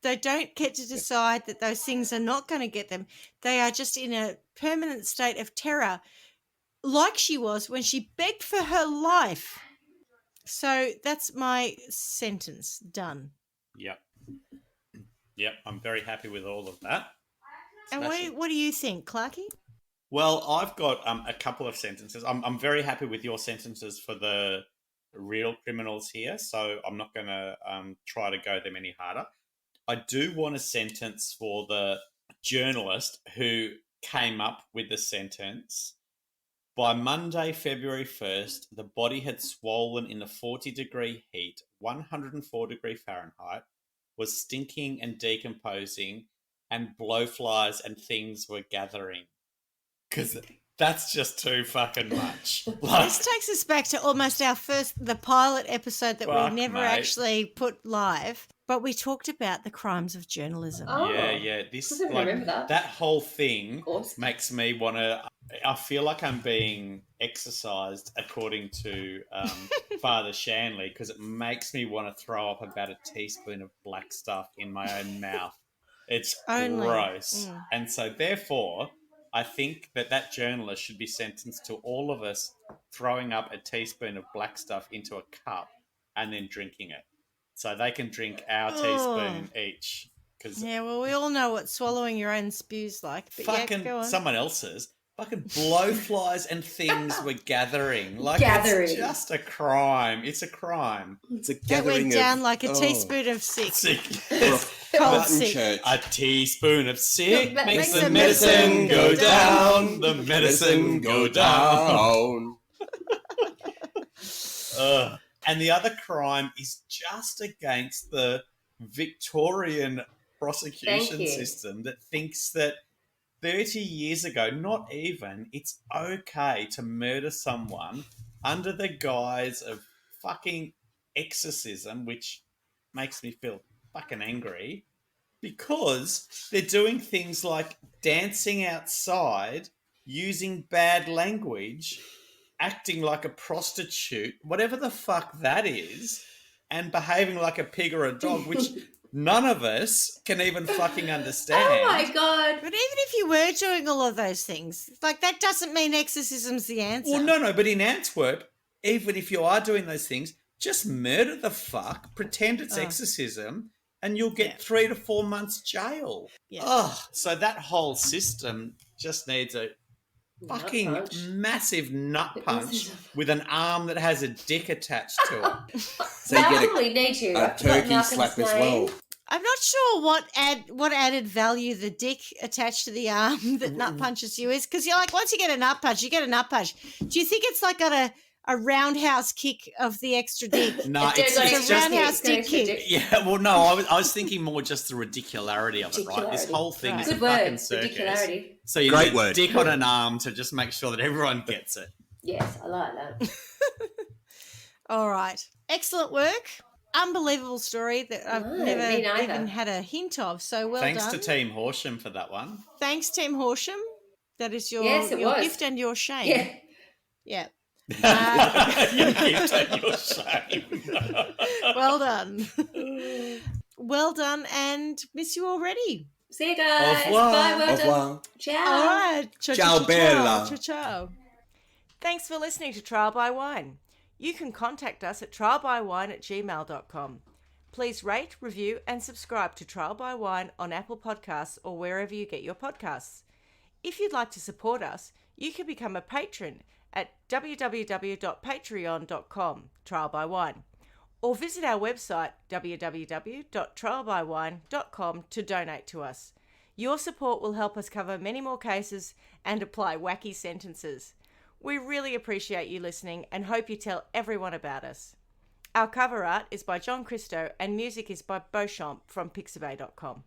S1: They don't get to decide that those things are not going to get them. They are just in a permanent state of terror, like she was when she begged for her life. So that's my sentence. Done.
S2: Yep. I'm very happy with all of that.
S1: And what do you think, Clarky?
S2: Well, I've got a couple of sentences. I'm very happy with your sentences for the real criminals here, so I'm not going to try to go them any harder. I do want a sentence for the journalist who came up with the sentence. By Monday, February 1st, the body had swollen in the 40-degree heat, 104-degree Fahrenheit, was stinking and decomposing, and blowflies and things were gathering. Because that's just too fucking much.
S1: This takes us back to almost the pilot episode that we never actually put live, but we talked about the crimes of journalism.
S2: Oh. Yeah. I remember that whole thing makes me want to. I feel like I'm being exorcised, according to Father Shanley, because it makes me want to throw up about a teaspoon of black stuff in my own mouth. It's gross. And so therefore, I think that journalist should be sentenced to all of us throwing up a teaspoon of black stuff into a cup and then drinking it. So they can drink our teaspoon each.
S1: Yeah, well, we all know what swallowing your own spew's like. But
S2: fucking
S1: go on.
S2: Someone else's. Fucking blowflies and things were gathering. It's just a crime. It's a crime.
S4: It's a gathering.
S1: It went down like a teaspoon of sick.
S4: Cold sick.
S2: A teaspoon of sick makes the medicine go down. The medicine go down. And the other crime is just against the Victorian prosecution system that thinks that 30 years ago, not even, it's okay to murder someone under the guise of fucking exorcism, which makes me feel fucking angry, because they're doing things like dancing outside, using bad language, acting like a prostitute, whatever the fuck that is, and behaving like a pig or a dog, which none of us can even fucking understand.
S3: Oh my God.
S1: But even if you were doing all of those things, that doesn't mean exorcism's the answer.
S2: Well, no, but in Antwerp, even if you are doing those things, just murder the fuck, pretend it's exorcism, and you'll get 3 to 4 months jail.
S1: Yeah.
S2: So that whole system just needs a fucking massive nut punch with an arm that has a dick attached to it.
S4: So you get a turkey slap as well.
S1: I'm not sure what added value the dick attached to the arm that nut punches you is, because you're like, once you get a nut punch, you get a nut punch. Do you think it's like got a roundhouse kick of the extra dick?
S2: No, it's
S1: a roundhouse dick kick.
S2: Yeah, well, no, I was thinking more just the ridicularity of it, right? This whole thing is a fucking circus. So you need a dick on an arm to just make sure that everyone gets it.
S3: Yes, I like that.
S1: All right. Excellent work. Unbelievable story that I've never even had a hint of. So well
S2: Thanks
S1: done.
S2: to Team Horsham for that one.
S1: Thanks, Team Horsham. That is your gift and your shame. Yeah.
S2: Your gift and your shame.
S1: Well done. Well done, and miss you already.
S3: See you guys.
S4: Au revoir.
S3: Bye, well
S4: Au revoir.
S3: done. Ciao.
S1: All right.
S4: Ciao, bella.
S1: Ciao, ciao. Thanks for listening to Trial by Wine. You can contact us at trialbywine@gmail.com. Please rate, review, and subscribe to Trial by Wine on Apple Podcasts or wherever you get your podcasts. If you'd like to support us, you can become a patron at www.patreon.com, Trial by Wine, or visit our website www.trialbywine.com to donate to us. Your support will help us cover many more cases and apply wacky sentences. We really appreciate you listening and hope you tell everyone about us. Our cover art is by John Christo and music is by Beauchamp from Pixabay.com.